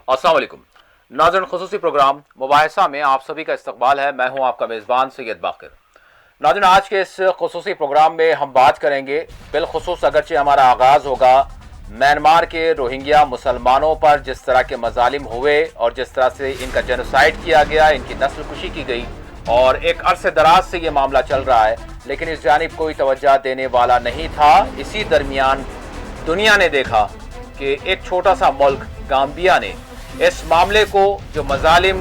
अस्सलाम वालेकुम नाज़रीन, ख़ुसूसी प्रोग्राम मुबाहिसा में आप सभी का इस्तकबाल है। मैं हूं आपका मेज़बान सैयद बाक़िर। नाज़रीन, आज के इस ख़ुसूसी प्रोग्राम में हम बात करेंगे, बिलख़ुसूस अगरचे हमारा आगाज़ होगा म्यांमार के रोहिंग्या मुसलमानों पर जिस तरह के मज़ालिम हुए और जिस तरह से इनका जेनोसाइड किया गया, इनकी नस्लकुशी की गई और एक अरसे दराज से ये मामला चल रहा है, लेकिन इस जानिब कोई तवज्जो देने वाला नहीं था। इसी दरमियान दुनिया ने देखा कि एक छोटा सा मुल्क गाम्बिया ने इस मामले को, जो मज़ालिम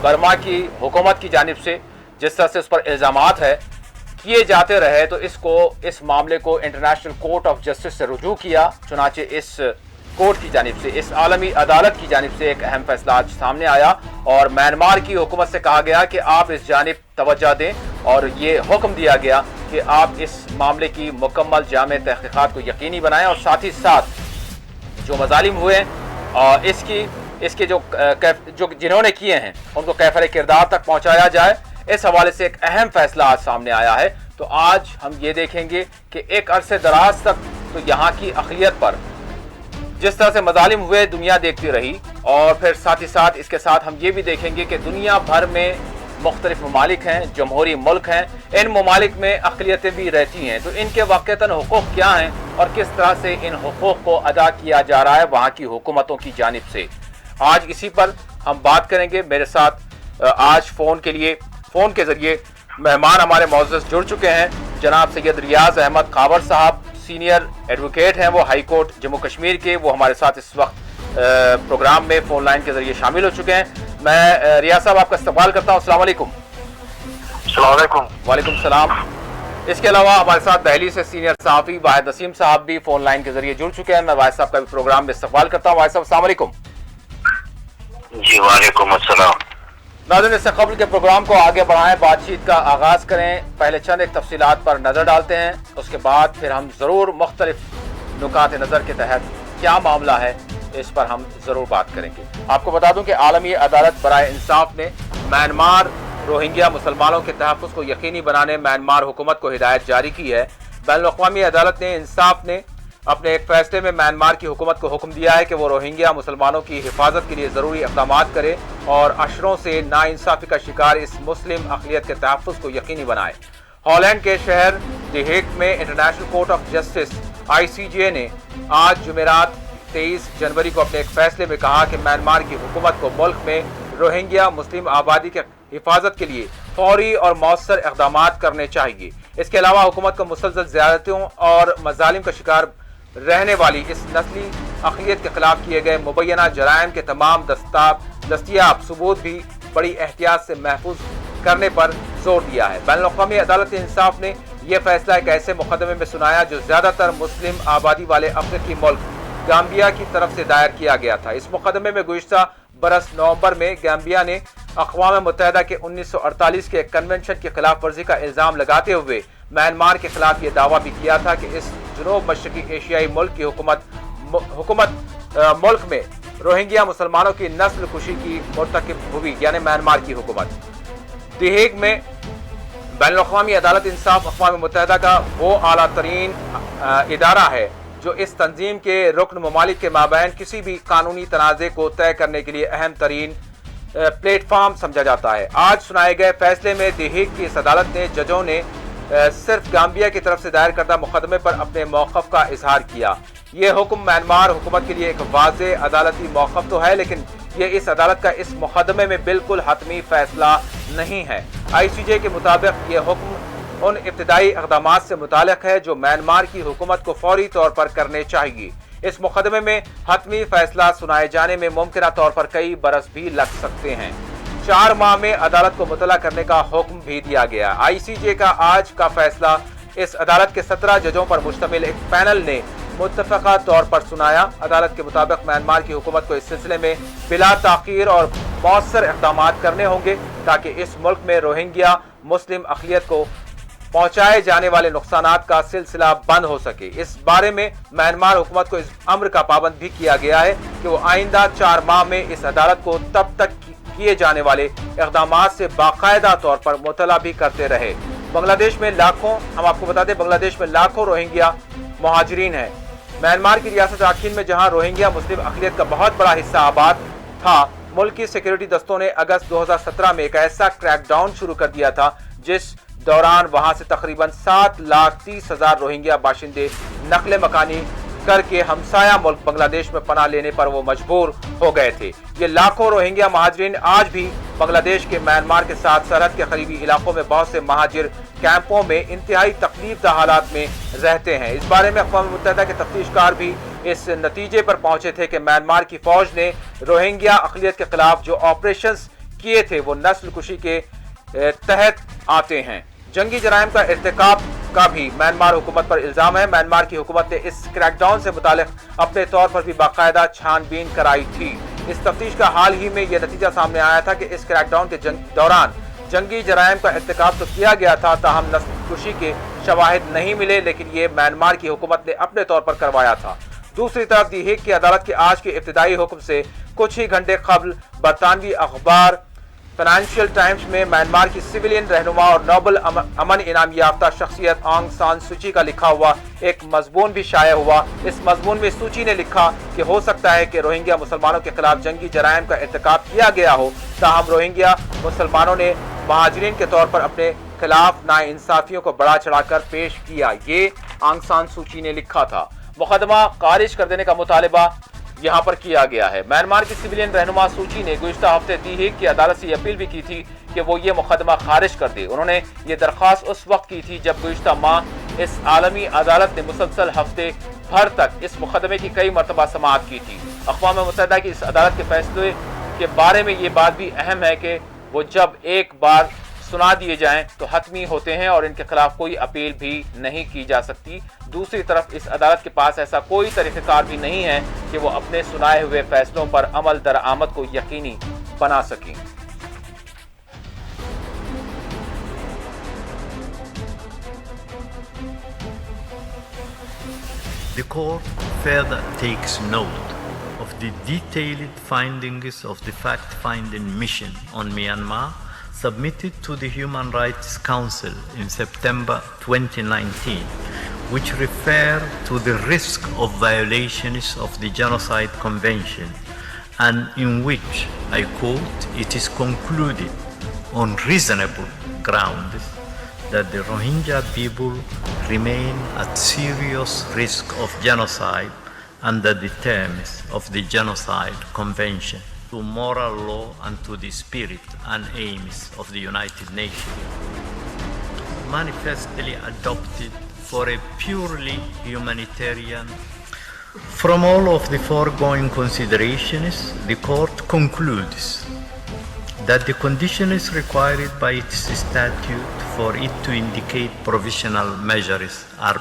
बर्मा की हुकूमत की जानिब से जिस तरह से उस पर इल्ज़ामात है किए जाते रहे, तो इस मामले को इंटरनेशनल कोर्ट ऑफ जस्टिस से रुजू किया। चुनाचे इस कोर्ट की जानिब से, इस आलमी अदालत की जानिब से एक अहम फैसला आज सामने आया और म्यांमार की हुकूमत से कहा गया कि आप इस जानिब तवज्जो दें और ये हुक्म दिया गया कि आप इस मामले की मुकम्मल जामे तहक़ीक़ात को यकीनी बनाएं और साथ ही साथ जो मज़ालिम हुए और इसके जो जिन्होंने किए हैं उनको कैफ़र किरदार तक पहुँचाया जाए। इस हवाले से एक अहम फैसला आज सामने आया है। तो आज हम ये देखेंगे कि एक अरसे दराज तक तो यहाँ की अक़लियत पर जिस तरह से मज़ालिम हुए दुनिया देखती रही, और फिर साथ ही साथ इसके साथ हम ये भी देखेंगे कि दुनिया भर में मुख्तलिफ ममालिक हैं, जमहूरी मुल्क हैं, इन ममालिक में अक़लियतें भी रहती हैं, तो इनके वाक़तन हुकूक़ क्या हैं और किस तरह से इन हुकूक़ को अदा किया जा रहा है वहाँ की हुकूमतों की जानिब से। आज इसी पर हम बात करेंगे। मेरे साथ आज फ़ोन के ज़रिए मेहमान हमारे मौजूद जुड़ चुके हैं। जनाब सैयद रियाज़ अहमद खावर साहब, सीनियर एडवोकेट हैं, वो हाई कोर्ट जम्मू कश्मीर के, वो हमारे साथ इस वक्त प्रोग्राम में फ़ोन लाइन के ज़रिए शामिल हो चुके हैं। मैं रियाज़ साहब आपका इस्तकबाल करता हूँ। अस्सलाम वालेकुम। वालेकुम सलाम। इसके अलावा हमारे साथ दिल्ली से सीनियर सहाफ़ी वाहिद नसीम साहब भी फ़ोन लाइन के ज़रिए जुड़ चुके हैं। मैं वाहिद साहब का भी प्रोग्राम में इस्तकबाल करता हूँ। वाहिद साहब अस्सलाम वालेकुम। जी वालेकुम अस्सलाम। नाज़रीन, इससे कबल के प्रोग्राम को आगे बढ़ाएं, बातचीत का आगाज़ करें, पहले चंद एक तफसीलात पर नज़र डालते हैं, उसके बाद फिर हम ज़रूर मुख्तलिफ नुकात नज़र के तहत क्या मामला है इस पर हम ज़रूर बात करेंगे। आपको बता दूं कि आलमी अदालत बराए इंसाफ ने म्यांमार रोहिंग्या मुसलमानों के तहफ़्फ़ुज़ को यकीनी बनाने म्यांमार हुकूमत को हिदायत जारी की है। बैनुल-अक़वामी अदालत ने इंसाफ ने अपने एक फ़ैसले में म्यांमार की हुकूमत को हुक्म दिया है कि वो रोहिंग्या मुसलमानों की हिफाजत के लिए ज़रूरी इक़दाम करे और अशरों से नाइंसाफ़ी का शिकार इस मुस्लिम अक़लियत के तहफ़्फ़ुज़ को यकीनी बनाए। हॉलैंड के शहर द हेग में international court of justice ICJ ने आज जुमेरात 23 जनवरी को अपने एक फ़ैसले में कहा कि म्यांमार की हुकूमत को मुल्क में रोहिंग्या मुस्लिम आबादी के हिफाजत के लिए फौरी और मौसर इक़दाम करने चाहिए। इसके अलावा हुकूमत को मुसलसल ज़्यादतियों और मज़ालिम का शिकार रहने वाली इस नस्ली अक़लियत के खिलाफ किए गए मुबैना जराइम के तमाम दस्तियाब सबूत भी बड़ी एहतियात से महफूज करने पर जोर दिया है। बैनुल-अक़वामी अदालत इंसाफ ने यह फैसला एक ऐसे मुकदमे में सुनाया जो ज़्यादातर मुस्लिम आबादी वाले अफ्रीकी मुल्क गाम्बिया की तरफ से दायर किया गया था। इस मुकदमे में गुज़िश्ता बरस नवंबर में गाम्बिया ने अक़वाम मुत्तहिदा के 1948 के कन्वेंशन की खिलाफ वर्जी का इल्ज़ाम लगाते हुए म्यांमार के खिलाफ ये दावा भी किया था कि इस जनूब मशरक़ी एशियाई मुल्क की हुकूमत मुल्क में रोहिंग्या मुसलमानों की नस्ल कुशी की मुर्तकिब हुई, यानी म्यांमार की हुकूमत। द हेग में बैनुल-अक़वामी अदालत इंसाफ अक़वाम मुत्तहिदा का वो आला तरीन इदारा है जो इस तंजीम के रुकन ममालिक के माबैन किसी भी कानूनी तनाज़े को तय करने के लिए अहम तरीन प्लेटफार्म समझा जाता है। आज सुनाए गए फैसले में द हेग की इस अदालत ने जजों ने सिर्फ गाम्बिया की तरफ से दायर करदा मुकदमे पर अपने मौक़िफ़ का इजहार किया। ये हुक्म म्यांमार हुकूमत के लिए एक वाज़े अदालती मौक़िफ़ तो है, लेकिन ये इस अदालत का इस मुकदमे में बिल्कुल हतमी फैसला नहीं है। ICJ के मुताबिक ये हुक्म उन इब्तिदाई इक़दामात से मुताल्लिक़ है जो म्यांमार की हुकूमत को फौरी तौर पर करने चाहिए। इस मुकदमे में हतमी फैसला सुनाए जाने में मुमकिना तौर पर कई बरस भी लग सकते हैं। 4 माह में अदालत को मुतला करने का हुक्म भी दिया गया। ICJ का आज का फैसला इस अदालत के 17 जजों पर मुश्तमिल एक पैनल ने मुत्तफ़क़ा तौर पर सुनाया। अदालत के मुताबिक म्यांमार की हुकूमत को इस सिलसिले में बिला ताख़ीर और मौसर इक़दाम करने होंगे ताकि इस मुल्क में रोहिंग्या मुस्लिम अक़लियत को पहुँचाए जाने वाले नुकसानात का सिलसिला बंद हो सके। इस बारे में म्यांमार हुकूमत को इस अम्र का पाबंद भी किया गया है कि वो आइंदा 4 माह में इस अदालत को तब तक किए जाने वाले इक़दामात से बाकायदा तौर पर मुतला भी करते रहे। बांग्लादेश में लाखों, हम आपको बता दें, बांग्लादेश में लाखों रोहिंग्या मुहाजिरीन हैं म्यांमार की रियासत राखीन में जहां रोहिंग्या मुस्लिम अक़लियत का बहुत बड़ा हिस्सा आबाद था, मुल्क की सिक्योरिटी दस्तों ने अगस्त 2017 में एक ऐसा क्रैकडाउन शुरू कर दिया था जिस दौरान वहां से तकरीबन 7,30,000 रोहिंग्या बाशिंदे नकले मकानी करके हमसाया मुल्क बांग्लादेश में पनाह लेने पर वो मजबूर हो गए थे। ये लाखों रोहिंग्या महाजरीन आज भी बांग्लादेश के म्यांमार के साथ सरहद के करीबी इलाकों में बहुत से महाजिर कैंपों में इंतहाई तकलीफदा हालात में रहते हैं। इस बारे में अक़वाम मुत्तहिदा के तफ्तीशकार भी इस नतीजे पर पहुंचे थे कि म्यांमार की फौज ने रोहिंग्या अक़लियत के खिलाफ जो ऑपरेशंस किए थे वो नस्ल कुशी के तहत आते हैं। जंगी जराइम का इर्तिकाब का भी म्यांमार हुकूमत पर इल्जाम है। म्यांमार की हुकूमत ने इस क्रैकडाउन से मुतालिक अपने तौर पर भी बाकायदा छानबीन कराई थी। इस तफ्तीश का हाल ही में यह नतीजा सामने आया था कि इस क्रैकडाउन के दौरान जंगी जराइम का इर्तिकाब तो किया गया था, ताहम नस्लकुशी के शवाहिद नहीं मिले, लेकिन ये म्यांमार की हुकूमत ने अपने तौर पर करवाया था। दूसरी तरफ दी हेग की अदालत के आज के इब्तिदाई हुक्म से कुछ ही घंटे कबल बरतानवी अखबार फाइनेंशियल टाइम्स में म्यांमार की सिविलियन रहनुमा और नोबल अमन इनाम याफ्ता शख्सियत आंग सान सूची का लिखा हुआ एक मजमून भी शाया हुआ। इस मजमून में सूची ने लिखा कि हो सकता है कि रोहिंग्या मुसलमानों के खिलाफ जंगी जराइम का इर्तिकाब किया गया हो, ताहम रोहिंग्या मुसलमानों ने महाजरीन के तौर पर अपने खिलाफ नाइंसाफियों को बढ़ा चढ़ाकर पेश किया। ये आंग सान सूची ने लिखा था। मुकदमा खारिज कर देने का मुतालबा यहाँ पर किया गया है। म्यांमार की सिविलियन रहनुमा सूची ने गुज़िश्ता हफ्ते दी हेग की अदालत से अपील भी की थी कि वो ये मुकदमा खारिज कर दे। उन्होंने ये दरख्वास्त उस वक्त की थी जब गुज़िश्ता माह इस आलमी अदालत ने मुसलसल हफ्ते भर तक इस मुकदमे की कई मरतबा समाअत की थी। अक़वाम मुत्तहिदा की इस अदालत के फैसले के बारे में ये बात भी अहम है कि वो जब एक बार सुना दिए जाएं तो हतमी होते हैं और इनके खिलाफ कोई अपील भी नहीं की जा सकती। दूसरी तरफ इस अदालत के पास ऐसा कोई तरीक़ेकार भी नहीं है कि वो अपने सुनाए हुए फैसलों पर अमल दरामद को यकीनी बना सकें। The court further takes note of the detailed findings of the fact-finding mission on Myanmar submitted to the Human Rights Council in September 2019, which refer to the risk of violations of the Genocide Convention, and in which, I quote, it is concluded on reasonable grounds that the Rohingya people remain at serious risk of genocide under the terms of the Genocide Convention, to moral law and to the spirit and aims of the United Nations, manifestly adopted for a purely humanitarian. From all of the foregoing considerations, the court concludes that the conditions required by its statute for it to indicate provisional measures are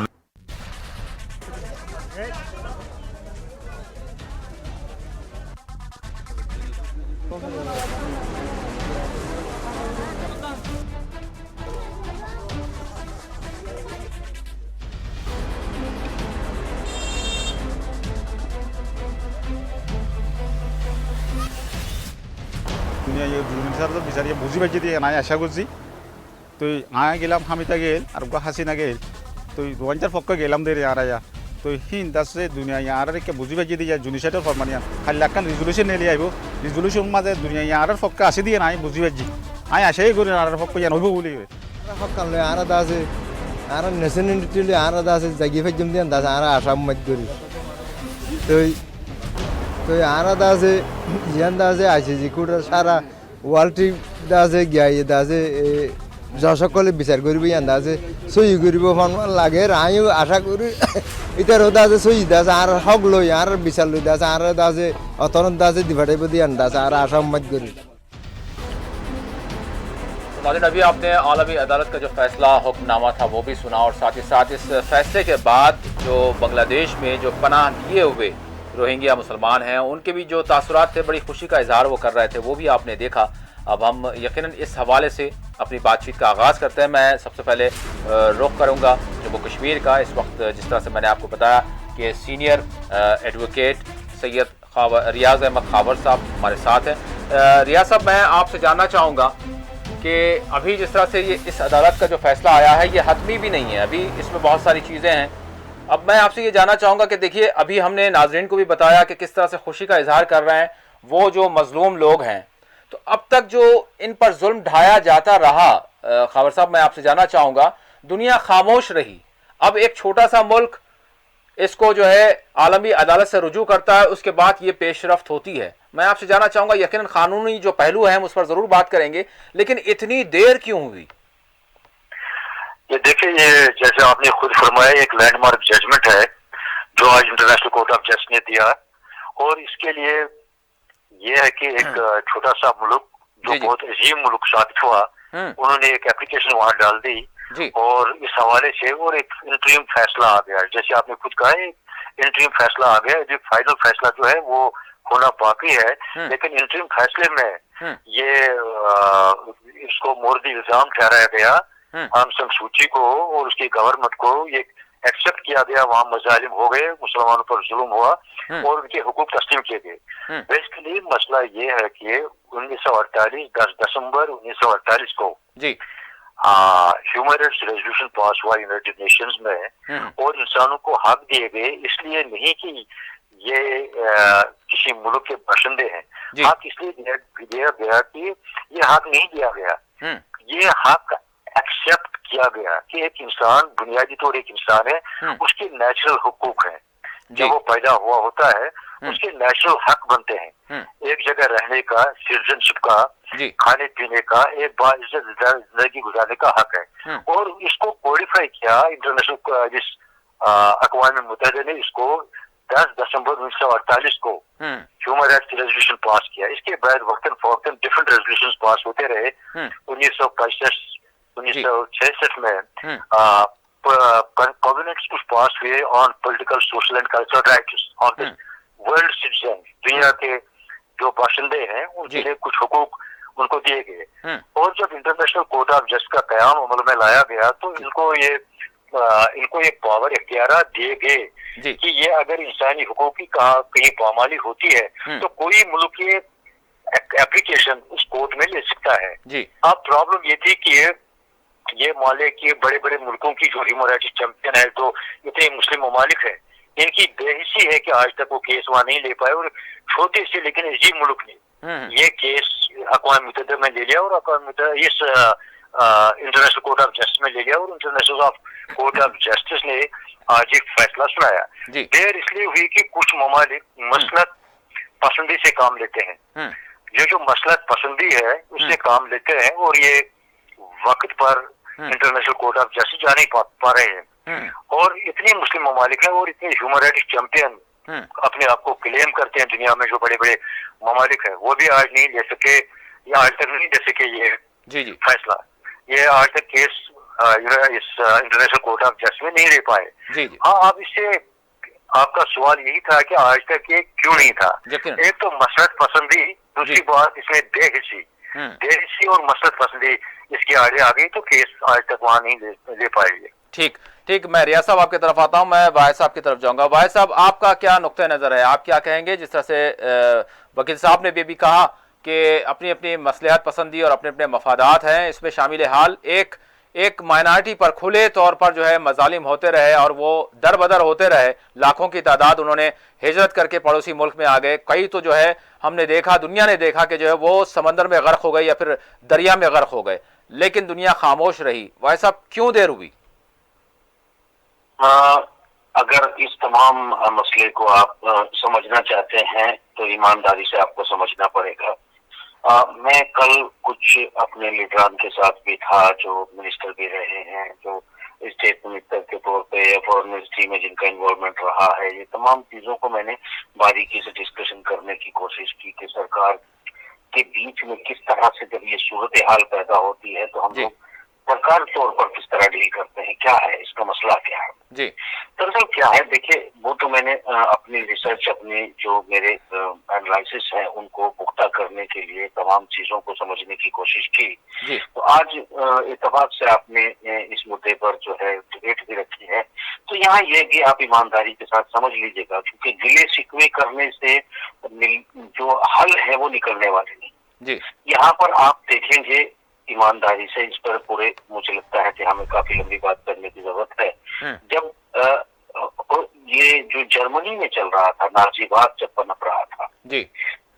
বিচারিয়ে বুঝি পাইছি দিয়ে নাই আশা করছি তো আয় গেলাম হামিতা গেল আর হাসিনা গেল তো রোহিঙ্গার পক্ষে গেলাম দে আর আয়া তো হিন দাসে দুনিয়া আর কে বুঝি পাইছি দিয়ে জুনিসাইডের ফরমানিয়া খালি লাখান রিজলিউশন নিয়ে আইব রিজলিউশন মাঝে দুনিয়া আর পক্ষে আসি দিয়ে নাই বুঝি পাইছি আয় আশাই করি আর পক্ষে জান হইব বলি পক্ষে লয় আর দাসে আর ন্যাশনালিটি আর দাসে জাগি ফাইজম দিয়ে দাস আর আসাম মত করি তো তো আর দাসে ইয়ান দাসে আইছে যে কুড়া সারা ওয়ার্ল্ডটি দাসে গিয়ে দাসে যা সকলে বিচার করবি দাসে সই করব লাগে আমিও আশা করি ইতার দাসে সই দাস আর হক লই আর বিচার লই দাস আর দাসে অতরন দাসে দিবাটাইব দিয়ে দাস আর আসাম মত করি। अभी आपने आलमी अदालत का जो फैसला हुक्मनामा था वो भी सुना और साथ ही साथ इस फैसले के बाद जो बांग्लादेश में जो पनाह लिए हुए रोहिंग्या मुसलमान हैं उनके भी जो तासुरात थे, बड़ी खुशी का इजहार वो कर रहे थे, वो भी आपने देखा। अब हम यकीनन इस हवाले से अपनी बातचीत का आगाज़ करते हैं। मैं सबसे पहले रुख करूँगा जम्मू कश्मीर का। इस वक्त जिस तरह से मैंने आपको बताया कि सीनियर एडवोकेट सैयद रियाज अहमद खावर साहब हमारे साथ हैं। रियाज साहब, मैं आपसे जानना चाहूँगा कि अभी जिस तरह से ये इस अदालत का जो फैसला आया है ये हतमी भी नहीं है, अभी इसमें बहुत सारी चीज़ें हैं अब मैं आपसे ये जानना चाहूंगा कि देखिए अभी हमने नाजरीन को भी बताया कि किस तरह से खुशी का इजहार कर रहे हैं वो जो मजलूम लोग हैं, तो अब तक जो इन पर जुल्म ढाया जाता रहा, खबर साहब मैं आपसे जानना चाहूंगा, दुनिया खामोश रही, अब एक छोटा सा मुल्क इसको जो है आलमी अदालत से रुजू करता है, उसके बाद ये पेशरफ्त होती है। मैं आपसे जानना चाहूंगा, यकीनन कानूनी जो पहलू है हम उस पर जरूर बात करेंगे, लेकिन इतनी देर क्यों हुई? ये देखिए, ये जैसे आपने खुद फरमाया एक लैंडमार्क जजमेंट है जो आज इंटरनेशनल कोर्ट ऑफ जस्टिस ने दिया, और इसके लिए ये है कि एक छोटा सा मुल्क जो बहुत अजीम मुल्क साबित हुआ, उन्होंने एक एप्लीकेशन वहां डाल दी और इस हवाले से और एक इंटरिम फैसला आ गया। जैसे आपने खुद कहा, इंटरिम फैसला आ गया, जो फाइनल फैसला जो है वो होना बाकी है, लेकिन इंटरिम फैसले में ये इसको मोर्दी इल्जाम ठहराया गया आम संघ सूची को और उसकी गवर्नमेंट को, ये एक्सेप्ट किया गया वहाँ मजालिम हो गए, मुसलमानों पर जुल्म हुआ और उनके हुकूक तस्लीम किए गए। बेसिकली मसला ये है कि 1948 10 दिसंबर 1948 को ह्यूमन राइट्स रेजोल्यूशन पास हुआ यूनाइटेड नेशंस में, और इंसानों को हक दिए गए, इसलिए नहीं कि ये किसी मुल्क के बाशिंदे हैं, हक इसलिए दिया गया कि ये हक नहीं दिया गया, ये हक एक्सेप्ट किया गया कि एक इंसान बुनियादी तौर एक इंसान है, उसके नेचुरल हुकूक हैं, जब वो पैदा हुआ होता है उसके नेचुरल हक बनते हैं, एक जगह रहने का, सिटीजनशिप का, खाने पीने का, एक बाइज्जत जिंदगी गुजारने का हक है, और इसको कोडिफाई किया इंटरनेशनल जिस अक़वाम मुत्तहिदा ने इसको 10 दिसंबर 1948 को ह्यूमन राइट्स रेजोल्यूशन पास किया। इसके बाद वक्तन फवक्तन डिफरेंट रेजोल्यूशन पास होते रहे। 1965 में कॉन्वेंट्स कुछ पास हुए on political, social and cultural rights on the world citizen, दुनिया के जो बाशिंदे हैं उनके लिए कुछ हुकूक उनको दिए गए, और जब इंटरनेशनल कोर्ट ऑफ जस्टिस का कयाम अमल में लाया गया तो इनको ये पावर इख्तियारात दिए गए कि ये अगर इंसानी हुकूक की कहीं पामाली होती है तो कोई मुल्क ये एप्लीकेशन उस कोर्ट में ले सकता है। अब प्रॉब्लम ये थी कि ये माले के बड़े बड़े मुल्कों की जो ह्यूमन राइट्स चैंपियन है, जो इतने मुस्लिम ममालिक है, इनकी बेहिसी है कि आज तक वो केस वहां नहीं ले पाए, और छोटे से लेकिन अजीब मुल्क ने ये केस अक़वाम मुत्तहिदा में ले लिया और अक़वाम मुत्तहिदा इस इंटरनेशनल कोर्ट ऑफ जस्टिस में ले लिया, और इंटरनेशनल कोर्ट ऑफ जस्टिस ने आज एक फैसला सुनाया। देर इसलिए हुई कि कुछ ममालिक मसलत पसंदी से काम लेते हैं, ये जो मसलत पसंदी है उससे काम लेते हैं, और ये वक्त पर इंटरनेशनल कोर्ट ऑफ जस्टिस जा नहीं पा रहे हैं, और इतने मुस्लिम ममालिक हैं और इतने ह्यूमन राइट्स चैंपियन अपने आप को क्लेम करते हैं दुनिया में, जो बड़े बड़े ममालिक हैं, वो भी आज नहीं ले सके या आज तक नहीं ले सके ये फैसला, ये आज तक केस इस इंटरनेशनल कोर्ट ऑफ जस्टिस में नहीं ले पाए। हाँ, अब इससे आपका सवाल यही था कि आज तक ये क्यों नहीं था। एक तो मसलत पसंदी, दूसरी बात इसमें बेहिसी और मसलत पसंदी इसके आगे आ गई, तो केस आज तक वहां नहीं ले पाएंगे। ठीक, मैं रियाज साहब आपकी तरफ आता हूं, मैं वाहिद साहब की तरफ जाऊंगा। वाहिद साहब, आपका क्या नुक्ता नजर है, आप क्या कहेंगे? जिस तरह से वकील साहब ने भी कहा कि अपनी अपनी मसलहत पसंदी और अपने अपने मफादात हैं, इसमें शामिल हाल एक माइनॉरिटी पर खुले तौर पर जो है मजालिम होते रहे और वो दर बदर होते रहे, लाखों की तादाद उन्होंने हिजरत करके पड़ोसी मुल्क में आ गए, कई तो जो है हमने देखा, दुनिया ने देखा कि जो है वो समंदर में गर्क हो गए या फिर दरिया में गर्क हो गए, लेकिन दुनिया खामोश रही। वाहिद साहब, क्यों देर हुई? अगर इस तमाम मसले को आप समझना चाहते हैं तो ईमानदारी से आपको समझना पड़ेगा। मैं कल कुछ अपने लीडरान के साथ भी था जो मिनिस्टर भी रहे हैं, जो स्टेट मिनिस्टर के तौर पे या फॉरेन मिनिस्ट्री में जिनका इन्वॉल्वमेंट रहा है, ये तमाम चीजों को मैंने बारीकी से डिस्कशन करने की कोशिश की कि सरकार के बीच में किस तरह से जब ये सूरत हाल पैदा होती है तो हम लोग सरकार तौर पर किस तरह डील करते हैं, क्या है इसका मसला, क्या है दरअसल क्या है। देखिए, वो तो मैंने अपनी रिसर्च, अपने जो मेरे एनालिसिस है उनको पुख्ता करने के लिए तमाम चीजों को समझने की कोशिश की। तो आज इत्तेफाक से आपने इस मुद्दे पर जो है डिबेट भी रखी है, तो यहाँ ये भी आप ईमानदारी के साथ समझ लीजिएगा, क्योंकि गिले शिकवे करने से जो हल है वो निकलने वाले नहीं। यहाँ पर आप देखेंगे ईमानदारी से, इस पर पूरे मुझे लगता है कि हमें काफी लंबी बात करने की जरूरत है। जब ये जो जर्मनी में चल रहा था, नाजीवाद जब पनप रहा था जी,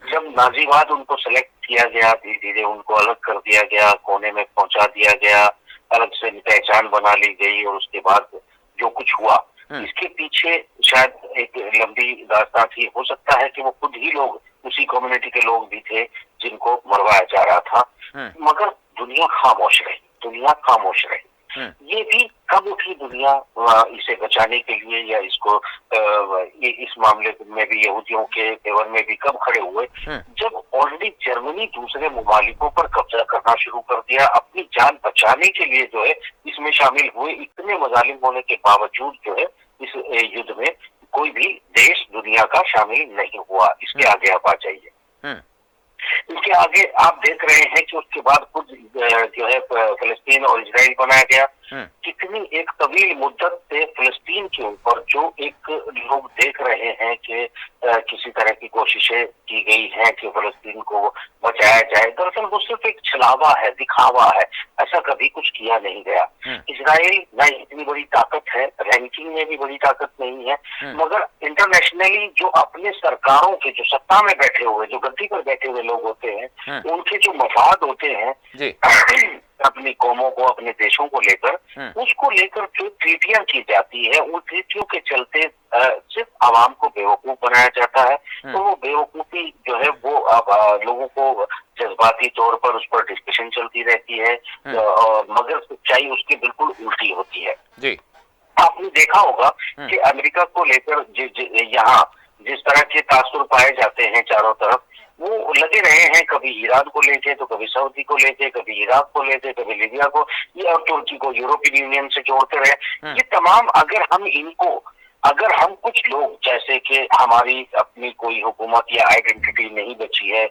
जब नाजीवाद उनको सेलेक्ट किया गया, धीरे धीरे उनको अलग कर दिया गया, कोने में पहुंचा दिया गया, अलग से पहचान बना ली गई, और उसके बाद जो कुछ हुआ इसके पीछे शायद एक लंबी दास्तां थी। हो सकता है कि वो खुद ही लोग, उसी कम्युनिटी के लोग भी थे जिनको मरवाया जा रहा था, मगर दुनिया खामोश रही, दुनिया खामोश रही। ये भी कब उठी दुनिया इसे बचाने के लिए, या इसको इस मामले में भी यहूदियों के फेवर में भी कब खड़े हुए, जब ऑलरेडी जर्मनी दूसरे ममालिकों पर कब्जा करना शुरू कर दिया, अपनी जान बचाने के लिए जो है इसमें शामिल हुए। इतने मजालिम होने के बावजूद जो है इस युद्ध में कोई भी देश दुनिया का शामिल नहीं हुआ। इसके आगे आप आ जाइए, इसके आगे आप देख रहे हैं कि उसके बाद खुद जो है फिलिस्तीन और इजराइल बनाया गया। कितनी एक तवील मुद्दत से फिलिस्तीन के ऊपर जो एक लोग देख रहे हैं कि किसी तरह की कोशिशें की गई हैं कि फिलिस्तीन को बचाया जाए, दरअसल वो सिर्फ एक छलावा है, दिखावा है, ऐसा कभी कुछ किया नहीं गया। इजराइल न इतनी बड़ी ताकत है, रैंकिंग में भी बड़ी ताकत नहीं है, मगर इंटरनेशनली जो अपने सरकारों के, जो सत्ता में बैठे हुए, जो गद्दी पर बैठे हुए लोग होते हैं, उनके जो मफाद होते हैं अपनी कौमों को, अपने देशों को लेकर, उसको लेकर जो ट्रीटियां की जाती है, उन ट्रीटियों के चलते सिर्फ आवाम को बेवकूफ बनाया जाता है। तो वो बेवकूफी जो है वो अब लोगों को जज्बाती तौर पर उस पर डिस्कशन चलती रहती है, मगर सच्चाई उसकी बिल्कुल उल्टी होती है। जी, आपने देखा होगा कि अमेरिका को लेकर यहाँ जिस तरह के तासुर पाए जाते हैं चारों तरफ, वो लगे रहे हैं, कभी ईरान को लेके, तो कभी सऊदी को लेके, कभी इराक को लेके, कभी लीबिया को, या तुर्की को यूरोपियन यूनियन से जोड़ते रहे। ये तमाम अगर हम कुछ लोग, जैसे कि हमारी अपनी कोई हुकूमत या आइडेंटिटी नहीं बची है,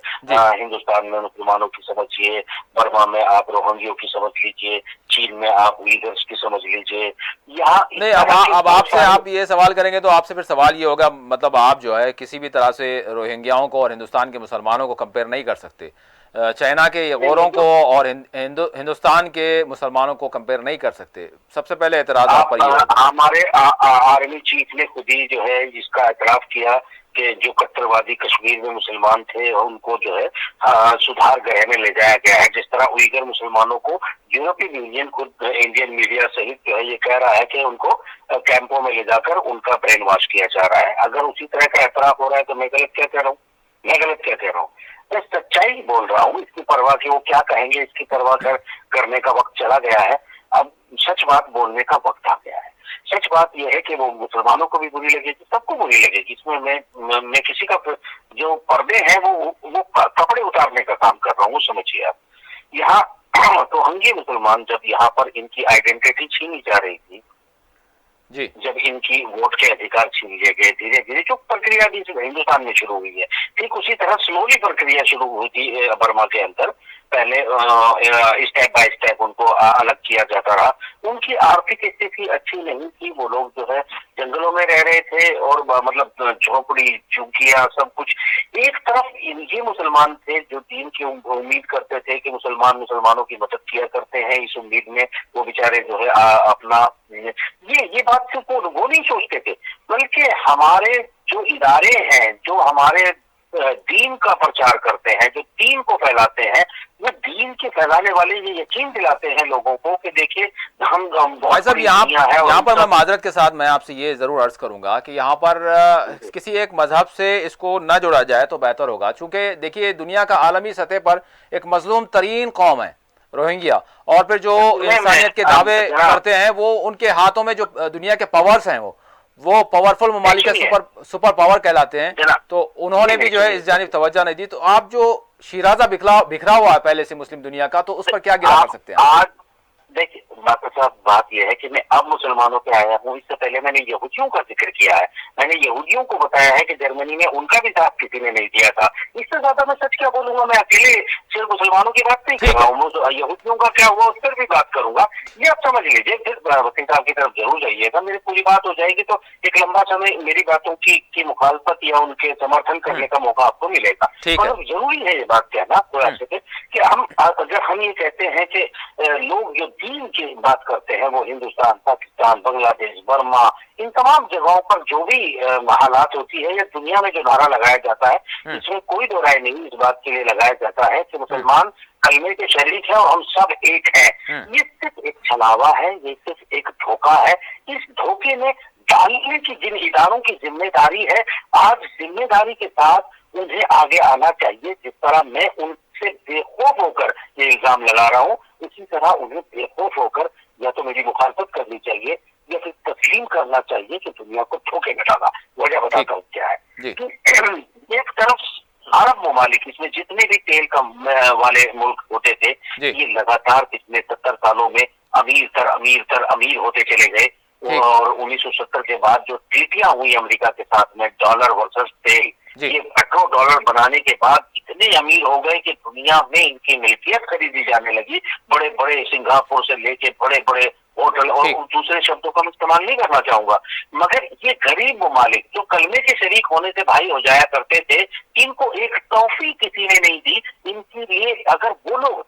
हिंदुस्तान में मुसलमानों की समझिए, बर्मा में आप रोहिंग्यों की समझ लीजिए, चीन में आप उइगर्स की समझ लीजिए, यहाँ नहीं। अब आपसे आप ये सवाल करेंगे तो आपसे फिर सवाल ये होगा, मतलब आप जो है किसी भी तरह से रोहिंग्याओं को और हिंदुस्तान के मुसलमानों को कंपेयर नहीं कर सकते, चाइना के गोरों को और हिंदुस्तान के मुसलमानों को कंपेयर नहीं कर सकते। सबसे पहले एतराज आप पर ये हमारे आर्मी चीफ ने खुद ही जो है इसका एतराफ किया कि जो कट्टरवादी कश्मीर में मुसलमान थे उनको जो है सुधार गृह में ले जाया गया है। जिस तरह उइगर मुसलमानों को यूरोपियन यूनियन, खुद इंडियन मीडिया सहित जो है ये कह रहा है कि उनको कैंपों में ले जाकर उनका ब्रेन वॉश किया जा रहा है। अगर उसी तरह का एतराफ हो रहा है तो मैं गलत क्या कह रहा हूँ? मैं गलत क्या कह रहा हूँ? मैं सच्चाई बोल रहा हूँ। इसकी परवाह की वो क्या कहेंगे, इसकी परवाह करने का वक्त चला गया है। अब सच बात बोलने का वक्त आ गया है। सच बात यह है कि वो मुसलमानों को भी बुरी लगेगी, सबको बुरी लगेगी। इसमें मैं किसी का जो पर्दे हैं वो कपड़े उतारने का काम कर रहा हूँ, समझिए आप। यहाँ तो हंगे मुसलमान जब यहाँ पर इनकी आइडेंटिटी छीनी जा रही थी जी, जब इनकी वोट के अधिकार छीन लिए गए, धीरे धीरे जो प्रक्रिया भी हिंदुस्तान में शुरू हुई है, ठीक उसी तरह स्लोली प्रक्रिया शुरू हुई थी बर्मा के अंदर। पहले स्टेप बाय स्टेप उनको अलग किया जाता रहा। उनकी आर्थिक स्थिति अच्छी नहीं थी, वो लोग जो है जंगलों में रह रहे थे और मतलब झोपड़ी चुंकियां सब कुछ। एक तरफ ये मुसलमान थे जो दीन की उम्मीद करते थे कि मुसलमानों की मदद किया करते हैं, इस उम्मीद में वो बेचारे जो है अपना ये बात सिर्फ वो नहीं सोचते थे, बल्कि हमारे जो इदारे हैं, जो हमारे दीन का प्रचार करते हैं, जो दीन को फैलाते हैं, वो दीन के फैलाने वाले ये यकीन दिलाते हैं लोगों को कि देखिए हम भाई साहब यहाँ पर मैं माजरत के साथ मैं आपसे ये जरूर अर्ज करूंगा कि यहाँ पर किसी एक मजहब से इसको न जोड़ा जाए तो बेहतर होगा। चूंकि देखिए दुनिया का आलमी सतह पर एक मजलूम तरीन कौम है रोहिंग्या, और फिर जो इंसानियत के दावे करते हैं वो उनके हाथों में जो दुनिया के पावर्स हैं वो पावरफुल ममालिक सुपर पावर कहलाते हैं, तो उन्होंने भी जो है इस जानिब तवज्जो नहीं दी। तो आप जो शिराजा बिखरा हुआ है पहले से मुस्लिम दुनिया का, तो उस पर क्या गिरा कर सकते हैं? आज देखिए डॉक्टर साहब, बात यह है कि मैं अब मुसलमानों पे आया हूँ। इससे पहले मैंने यहूदियों का जिक्र किया है। मैंने यहूदियों को बताया है कि जर्मनी में उनका भी साथ किसी ने नहीं दिया था। इससे ज्यादा मैं सच क्या बोलूंगा? मैं अकेले सिर्फ मुसलमानों की बात नहीं कर रहा हूँ, यहूदियों का क्या हुआ उस पर भी बात करूंगा। ये आप समझ लीजिए, फिर वकील साहब की तरफ जरूर जाइएगा, मेरी पूरी बात हो जाएगी तो एक लंबा समय मेरी बातों की मुखालफत या उनके समर्थन करने का मौका आपको मिलेगा। मतलब जरूरी है ये बात कहना कि हम अगर हम ये कहते हैं कि लोग जो दीन के बात करते हैं वो हिंदुस्तान, पाकिस्तान, बांग्लादेश, बर्मा, इन तमाम जगहों पर जो भी हालात होती है या दुनिया में जो नारा लगाया जाता है, इसमें कोई दो राय नहीं, इस बात के लिए लगाया जाता है कि मुसलमान कलमे के शरीक है और हम सब एक हैं। ये सिर्फ एक छलावा है, ये सिर्फ एक धोखा है। इस धोखे में डालने की जिन इदारों की जिम्मेदारी है, आज जिम्मेदारी के साथ उन्हें आगे आना चाहिए। जिस तरह मैं उनसे बेखौफ होकर ये इल्जाम लगा रहा हूँ, उसी तरह उन्हें बेखौफ होकर या तो मेरी मुखालफत करनी चाहिए या फिर तस्लीम करना चाहिए कि दुनिया को धोखे में डाला। वजह बताता हूँ क्या है। एक तरफ अरब ममालिक, इसमें जितने भी तेल का वाले मुल्क होते थे, ये लगातार पिछले 70 सालों में अमीर होते चले गए। और 1970 के बाद जो ट्रीटियां हुई अमेरिका के साथ में, डॉलर वर्सेस तेल, ये पेट्रो डॉलर बनाने के बाद इतने अमीर हो गए कि दुनिया में इनकी मिल्कियत खरीदी जाने लगी। बड़े बड़े सिंगापुर से लेके बड़े बड़े होटल, और दूसरे शब्दों का मैं इस्तेमाल नहीं करना चाहूंगा, मगर ये गरीब ममालिक जो कलमे के शरीक होने से भाई हो जाया करते थे, इनको एक टॉफी किसी ने नहीं दी। इनके लिए अगर वो लोग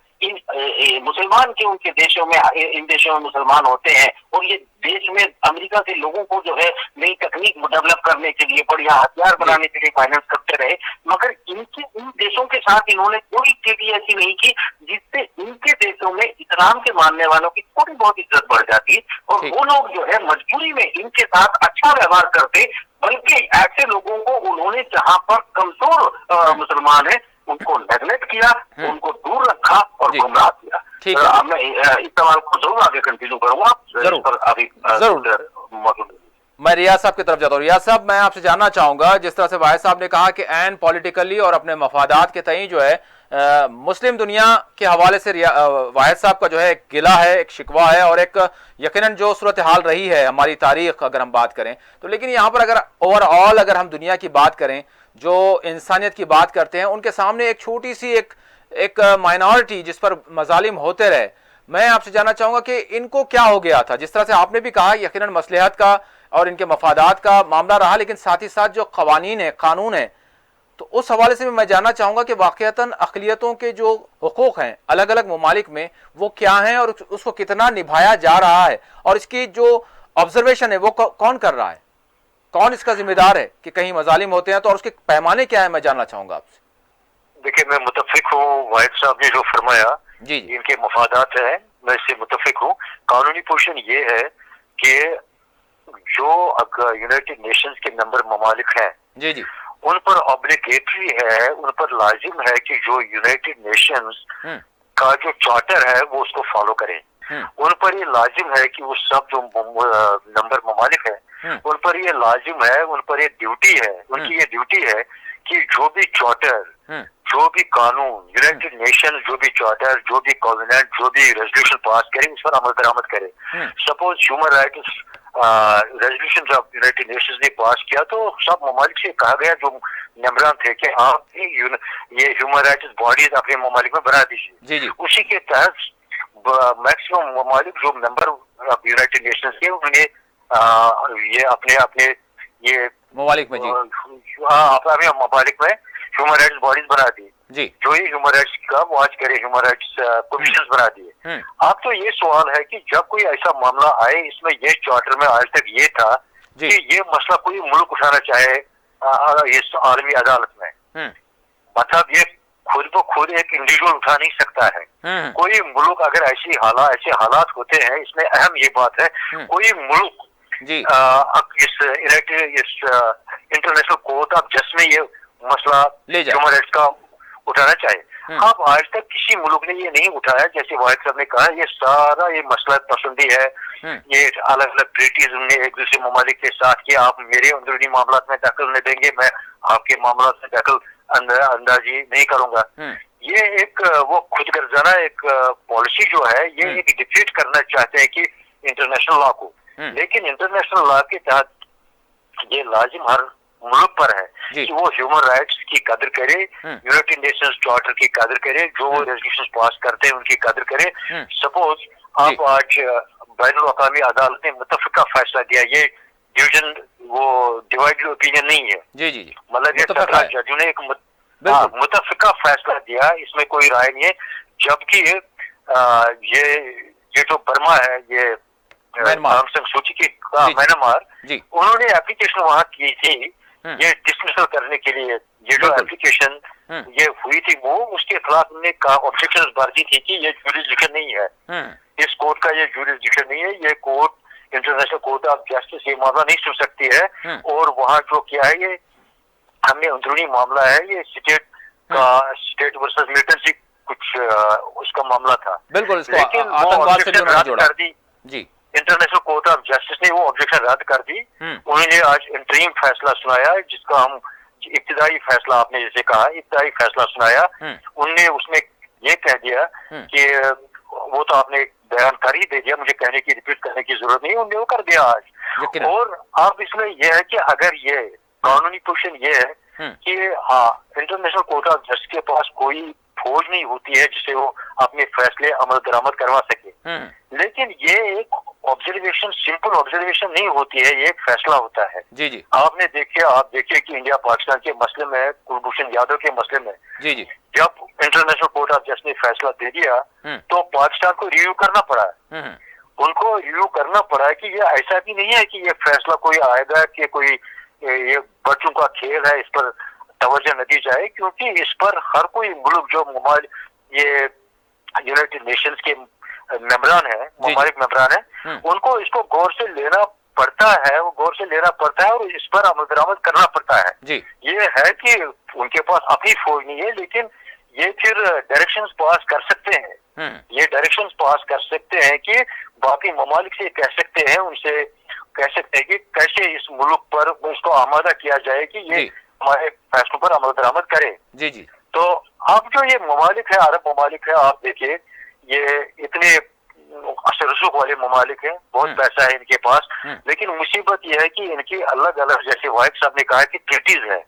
मुसलमान के उनके देशों में, इन देशों में मुसलमान होते हैं और ये देश में अमेरिका के लोगों को जो है नई तकनीक डेवलप करने के लिए, बढ़िया हथियार बनाने के लिए फाइनेंस करते रहे, मगर इनके इन देशों के साथ इन्होंने कोई ट्रीटी ऐसी नहीं की जिससे इनके देशों में इस्लाम के मानने वालों की थोड़ी बहुत इज्जत बढ़ जाती और वो लोग जो है मजबूरी में इनके साथ अच्छा व्यवहार करते। बल्कि ऐसे लोगों को उन्होंने जहाँ पर कमजोर मुसलमान है उनको नेगलेक्ट किया, उनको दूर रखा और गुमराह किया। ठीक है, मैं इस सवाल को जरूर आगे कंटिन्यू करूंगा। जरूर मौजूद मैं रियाज साहब की तरफ जाता हूँ। रियाज साहब, मैं आपसे जानना चाहूंगा, जिस तरह से वाहिद साहब ने कहा कि एन पॉलिटिकली और अपने मफादात के तई जो है मुस्लिम दुनिया के हवाले से वाहिद साहब का जो है एक गिला है, एक शिकवा है और एक यकीनन जो सूरत हाल रही है हमारी तारीख अगर हम बात करें तो, लेकिन यहाँ पर अगर ओवरऑल अगर हम दुनिया की बात करें, जो इंसानियत की बात करते हैं, उनके सामने एक छोटी सी एक माइनॉरिटी जिस पर मजालिम होते रहे। मैं आपसे जानना चाहूंगा कि इनको क्या हो गया था? जिस तरह से आपने भी कहा यकीनन मसलहत का और इनके मफादात का मामला रहा, लेकिन साथ ही साथ जो कवानीन है, कानून है, तो उस हवाले से भी मैं जानना चाहूंगा कि वाकईतन अक़लियतों के जो हुकूक हैं अलग अलग ममालिक में वो क्या हैं और उसको कितना निभाया जा रहा है, और इसकी जो ऑब्जर्वेशन है वो कौन कर रहा है, कौन इसका जिम्मेदार है कि कहीं मजालिम होते हैं तो, और उसके पैमाने क्या है, मैं जानना चाहूंगा आपसे। देखिए, मैं मुतफिक हूँ वाहिद साहब ने जो फरमाया, जी इनके मफादात है, मैं इससे मुतफिक हूँ। कानूनी पोजीशन ये है कि जो यूनाइटेड नेशंस के मेंबर ममालिक हैं, जी उन पर ऑब्लिगेटरी है, उन पर लाजिम है कि जो यूनाइटेड नेशंस का जो चार्टर है वो उसको फॉलो करें। उन पर ये लाजिम है कि वो सब जो नंबर ममालिक है उन पर ये लाजिम है, उन पर ये ड्यूटी है, उनकी ये ड्यूटी है कि जो भी चार्टर, जो भी कानून, यूनाइटेड नेशन जो भी चार्टर, जो भी कॉन्वेनेंट, जो भी रेजोल्यूशन पास करे उस पर अमल दरामद करे। सपोज ह्यूमन राइट्स रेजोल्यूशन जब यूनाइटेड नेशंस ने पास किया तो सब ममालिक से कहा गया जो मेंबरान थे कि आप ये ह्यूमन राइट्स बॉडीज अपने ममालिक में बना दीजिए। उसी के तहत मैक्सिमम ममालिक जो मेंबर यूनाइटेड नेशंस के उन्होंने ये अपने ये ममालिक में अपने ममालिक में ह्यूमन राइट्स बॉडीज बना दी जी, जो ये ह्यूमन राइट्स का वाच करे, ह्यूमन राइट्स कमीशन बना दिए। अब तो ये सवाल है कि जब कोई ऐसा मामला आए, इसमें ये चार्टर में आज तक ये था कि ये मसला कोई मुल्क उठाना चाहे इस आलमी अदालत में, मतलब ये खुद ब खुद एक इंडिविजुअल उठा नहीं सकता है। कोई मुल्क अगर ऐसे हालात होते हैं, इसमें अहम ये बात है, कोई मुल्क इस इंटरनेशनल कोर्ट ऑफ जस्टिस में ये मसला ह्यूमन राइट्स का उठाना चाहे। अब आज तक किसी मुल्क ने ये नहीं उठाया। जैसे वाहिद साहब ने कहा, ये सारा ये मसला पसंदी है, ये अलग अलग ट्रीटीज उन्होंने एक दूसरे ममालिक के साथ किया। आप मेरे अंदरूनी मामला में दखल नहीं देंगे, मैं आपके मामला में दखल अंदाजी नहीं करूंगा। ये एक वो खुद गर्जाना एक पॉलिसी जो है, ये एक डिफीट करना चाहते हैं कि इंटरनेशनल लॉ को, लेकिन इंटरनेशनल लॉ के तहत ये लाजिम हर मुल्क पर है कि वो ह्यूमन राइट्स की कदर करे, यूनाइटेड नेशंस चार्टर की कदर करे, जो वो रेजोल्यूशन पास करते हैं उनकी कदर करे। सपोज आप आज बैनुल-अक़वामी अदालत ने मुतफ़िका फैसला दिया, ये डिवीजन वो डिवाइडेड ओपिनियन नहीं है, जी मतलब ये जजों ने एक मुतफ़िका फैसला दिया, इसमें कोई राय नहीं है। जबकि ये जो बर्मा है, ये आंग सान सूची की म्यांमार, उन्होंने एप्लीकेशन वहाँ की थी ये डिसमिसल करने के लिए। ये जो एप्लीकेशन ये हुई थी वो उसके खिलाफ उन्होंने ऑब्जेक्शन बाजी थी कि ये ज्यूरिसडिक्शन नहीं है, इस कोर्ट का ये ज्यूरिसडिक्शन नहीं है, ये court international court of justice ये मामला नहीं सुन सकती है। और वहाँ जो क्या है, ये हमने अंदरूनी मामला है, ये स्टेट वर्सेस मिलिटेंसी कुछ उसका मामला था। बिल्कुल, लेकिन आतंकवाद से रद्द कर दी जी। इंटरनेशनल कोर्ट ऑफ जस्टिस ने वो ऑब्जेक्शन रद्द कर दी। उन्होंने आज इंटरीम फैसला सुनाया, जिसका हम इब्तिदाई फैसला, आपने जैसे कहा इब्तिदाई फैसला सुनाया। उनने उसमें ये कह दिया कि वो तो आपने बयान कर ही दे दिया, मुझे कहने की रिपीट करने की जरूरत नहीं, उन्होंने वो कर दिया आज। और अब इसमें यह है कि अगर ये कानूनी पोजीशन ये है कि हाँ, इंटरनेशनल कोर्ट ऑफ जस्टिस के पास कोई फौज नहीं होती है जिसे वो अपने फैसले अमल दरामद करवा सके, लेकिन ये एक ऑब्जर्वेशन, सिंपल ऑब्जर्वेशन नहीं होती है, ये एक फैसला होता है। जी जी। आप देखिए कि इंडिया पाकिस्तान के मसले में, कुलभूषण यादव के मसले में जी जी, जब इंटरनेशनल कोर्ट ऑफ जस्टिस ने फैसला दे दिया तो पाकिस्तान को रिव्यू करना पड़ा है। उनको रिव्यू करना पड़ा है कि ये ऐसा भी नहीं है कि ये फैसला कोई आएगा कि कोई ये बच्चों का खेल है, इस पर तवज्जो न दी जाए, क्योंकि इस पर हर कोई मुल्क जो ये यूनाइटेड नेशंस के मेंबरान है, ममालिक मेंबरान है, उनको इसको गौर से लेना पड़ता है, वो गौर से लेना पड़ता है और इस पर अमल दरामद करना पड़ता है जी। ये है कि उनके पास अपनी फौज नहीं है, लेकिन ये फिर डायरेक्शंस पास कर सकते हैं, ये डायरेक्शंस पास कर सकते हैं कि बाकी ममालिक से कह सकते हैं, उनसे कह सकते हैं कि कैसे इस मुल्क पर उसको आमादा किया जाए कि ये हमारे फैसलों पर अमल दरामद करे। जी जी। तो अब जो ये ममालिक है, अरब ममालिक है, आप देखिए ये इतने असर रसूख वाले ममालिक हैं, बहुत पैसा है इनके पास, लेकिन मुसीबत यह है कि इनकी अलग अलग, जैसे वाहिद साहब ने कहा कि ट्रीटीज है,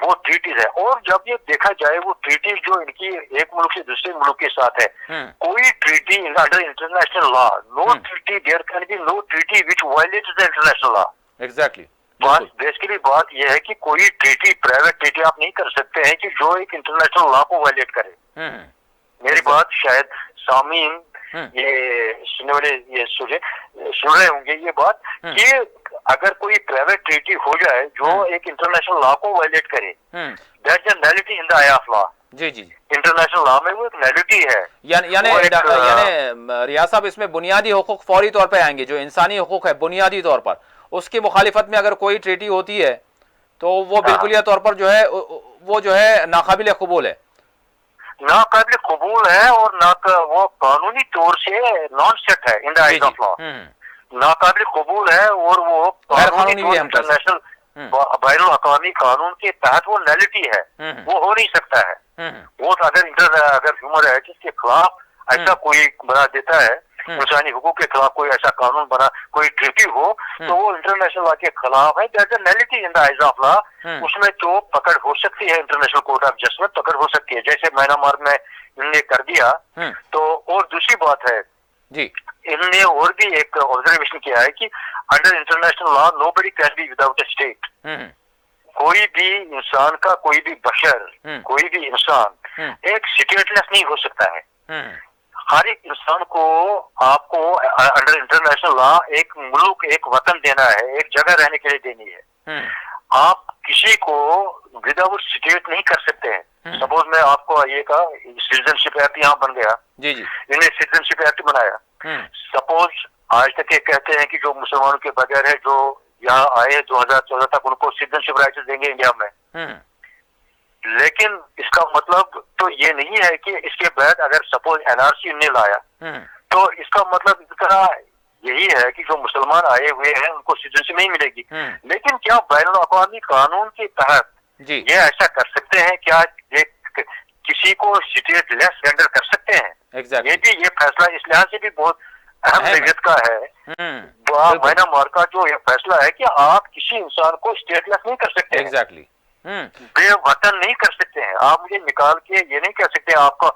वो ट्रीटीज है। और जब ये देखा जाए वो ट्रीटीज जो इनकी एक मुल्क से दूसरे मुल्क के साथ है, कोई treaty under international law, no treaty, there can be no treaty which violates the international law. Exactly. Basically बात यह है कि कोई ट्रीटी, प्राइवेट ट्रीटी आप नहीं कर सकते हैं कि जो एक इंटरनेशनल लॉ को वायलेट करे। मेरी बात शायद सामीन ये सुनने वाले ये सुन रहे होंगे ये बात कि अगर कोई प्राइवेट ट्रीटी हो जाए जो एक इंटरनेशनल लॉ को वायलेट करे, that's a nullity in the eye of law. जी जी। इंटरनेशनल लॉ में वो एक नलिटी है। यानी रियाज साहब, इसमें बुनियादी हुकूक फौरी तौर पे आएंगे, जो इंसानी हुकूक है बुनियादी तौर पर, उसकी मुखालिफत में अगर कोई ट्रीटी होती है तो वो बिल्कुलिया तौर पर जो है वो जो है नाकाबिल कबूल है, नाकाबिल कबूल है, और वो कानूनी तौर से नॉन सेट है in the eyes of law, नाकाबिल कबूल है, और वो कानूनी इंटरनेशनल बैनुल अक़वामी कानून के तहत वो नलिटी है, वो हो नहीं सकता है। वो अगर ह्यूमन राइट्स के खिलाफ ऐसा कोई बना देता है, इंसानी हुकूक के खिलाफ कोई ऐसा कानून बना, कोई ट्रीटी हो, तो वो इंटरनेशनल लॉ के खिलाफ है, that's a nullity in the eyes of law. उसमें तो पकड़ हो सकती है, इंटरनेशनल कोर्ट ऑफ जस्टिस में पकड़ हो सकती है, जैसे म्यांमार में इन्होंने कर दिया। तो और दूसरी बात है जी, इन्होंने और भी एक ऑब्जर्वेशन किया है कि under international law nobody can be without a state. कोई भी इंसान का, कोई भी बशर, कोई भी इंसान एक स्टेटलेस नहीं हो सकता है। हर एक इंसान को, आपको अंडर इंटरनेशनल लॉ एक मुल्क, एक वतन देना है, एक जगह रहने के लिए देनी है। आप किसी को विदाउट स्टेट नहीं कर सकते हैं। सपोज मैं आपको ये कहा सिटीजनशिप एक्ट यहाँ बन गया, जी जी, इन्हें सिटीजनशिप एक्ट बनाया। सपोज आज तक ये कहते हैं कि जो मुसलमानों के बगैर है, जो यहाँ आए 2014 तक, उनको सिटीजनशिप राइट्स देंगे इंडिया में, लेकिन इसका मतलब तो ये नहीं है कि इसके बाद अगर सपोज एनआरसी ने लाया तो इसका मतलब इसका यही है कि जो मुसलमान आए हुए हैं उनको सिटीजनशिप नहीं मिलेगी। लेकिन क्या बैनुल अक़वामी कानून के तहत ये ऐसा कर सकते हैं? क्या ये किसी को स्टेट लेस रेंडर कर सकते हैं? ये भी, ये फैसला इस लिहाज से भी बहुत अहम नैयत का है। म्यांमार का जो ये फैसला है कि आप किसी इंसान को स्टेटलेस नहीं कर सकते। एग्जैक्टली। बेवतन नहीं कर सकते हैं। आप मुझे निकाल के ये नहीं कह सकते आपका,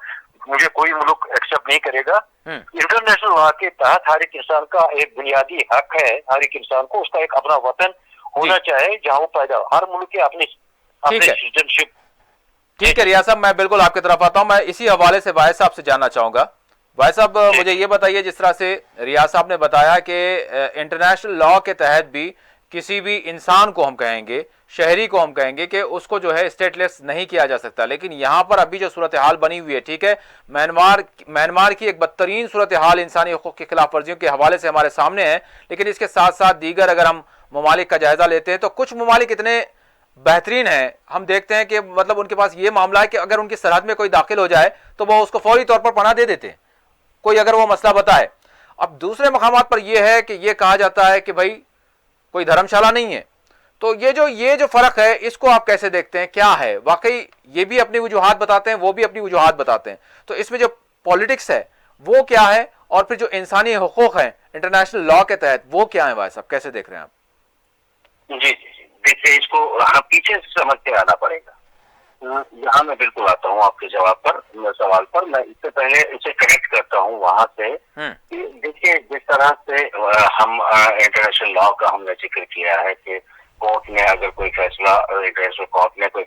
मुझे कोई मुल्क एक्सेप्ट नहीं करेगा। इंटरनेशनल लॉ के तहत हर एक इंसान का एक बुनियादी हक है, हर एक इंसान को उसका एक अपना वतन होना चाहिए जहाँ वो पैदा, हर मुल्क के अपनी सिटीजनशिप। ठीक है रियाज साहब, मैं बिल्कुल आपकी तरफ आता हूँ। मैं इसी हवाले से वाहिद साहब से जानना चाहूंगा भाई साहब मुझे ये बताइए, जिस तरह से रियाज साहब ने बताया कि इंटरनेशनल लॉ के तहत भी किसी भी इंसान को हम कहेंगे, शहरी को हम कहेंगे कि उसको जो है स्टेटलेस नहीं किया जा सकता, लेकिन यहाँ पर अभी जो सूरत हाल बनी हुई है, ठीक है, म्यांमार की एक बदतरीन सूरत हाल इंसानी हकूक़ की खिलाफ वर्जियों के हवाले से हमारे सामने है, लेकिन इसके साथ साथ दीगर अगर हम ममालिक का जायजा लेते हैं तो कुछ ममालिक इतने बेहतरीन है, हम देखते हैं कि मतलब उनके पास ये मामला है कि अगर उनकी सरहद में कोई दाखिल हो जाए तो वो उसको फौरी तौर पर पनाह दे देते हैं, कोई अगर वो मसला बताए। अब दूसरे मकामात पर यह है कि यह कहा जाता है कि भाई कोई धर्मशाला नहीं है, तो ये जो फर्क है इसको आप कैसे देखते हैं, क्या है वाकई? ये भी अपनी वजूहात बताते हैं, वो भी अपनी वजूहात बताते हैं, तो इसमें जो पॉलिटिक्स है वो क्या है, और फिर जो इंसानी हुकूक है इंटरनेशनल लॉ के तहत वो क्या है? भाई साहब कैसे देख रहे हैं आप? जी देखिए, इसको पीछे से समझ के आना पड़ेगा। यहाँ मैं बिल्कुल आता हूँ आपके सवाल पर। मैं इससे पहले इसे कनेक्ट करता हूँ वहां से कि देखिए, जिस तरह से हम इंटरनेशनल लॉ का हमने जिक्र किया है कि कोर्ट ने अगर कोई फैसला, इंटरनेशनल कोर्ट ने कोई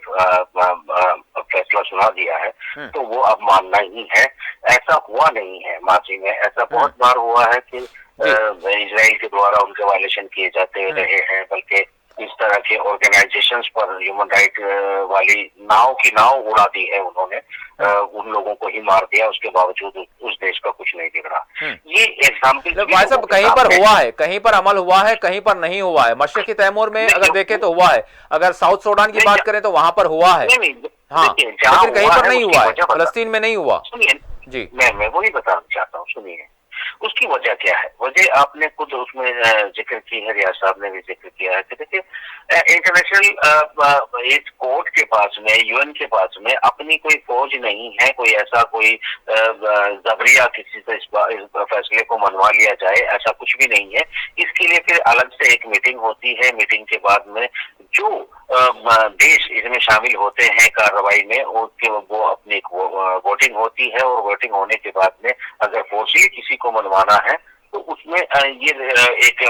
फैसला सुना दिया है तो वो अब मानना ही है। ऐसा हुआ नहीं है माजी में, ऐसा बहुत बार हुआ है कि इजराइल के द्वारा उनके वायलेशन किए जाते रहे हैं, बल्कि इस तरह के ऑर्गेनाइजेशंस पर ह्यूमन राइट वाली नाव उड़ा दी है उन्होंने, उन लोगों को ही मार दिया, उसके बावजूद उस देश का कुछ नहीं बिगड़ा। ये एग्जाम्पल भाई साहब कहीं पर हुआ है, कहीं पर अमल हुआ है, कहीं पर नहीं हुआ है। मशरकी तैमूर में अगर देखें तो हुआ है, अगर साउथ सूडान की बात करें तो वहां पर हुआ है, हाँ, लेकिन कहीं पर नहीं हुआ है, फलस्तीन में नहीं हुआ। सुनिए जी, मैं वही बताना चाहता हूँ, सुनिए उसकी वजह क्या है। वजह आपने खुद उसमें जिक्र की है, रियाज साहब ने भी जिक्र किया है कि देखिए, इंटरनेशनल इस कोर्ट के पास में, यूएन के पास में अपनी कोई फौज नहीं है, कोई ऐसा कोई जबरिया किसी से इस फैसले को मनवा लिया जाए, ऐसा कुछ भी नहीं है। इसके लिए फिर अलग से एक मीटिंग होती है, मीटिंग के बाद में जो देश इसमें शामिल होते हैं कार्रवाई में, वो अपनी वोटिंग होती है, और वोटिंग होने के बाद में अगर फोर्सली किसी को मनवाना है तो उसमें ये एक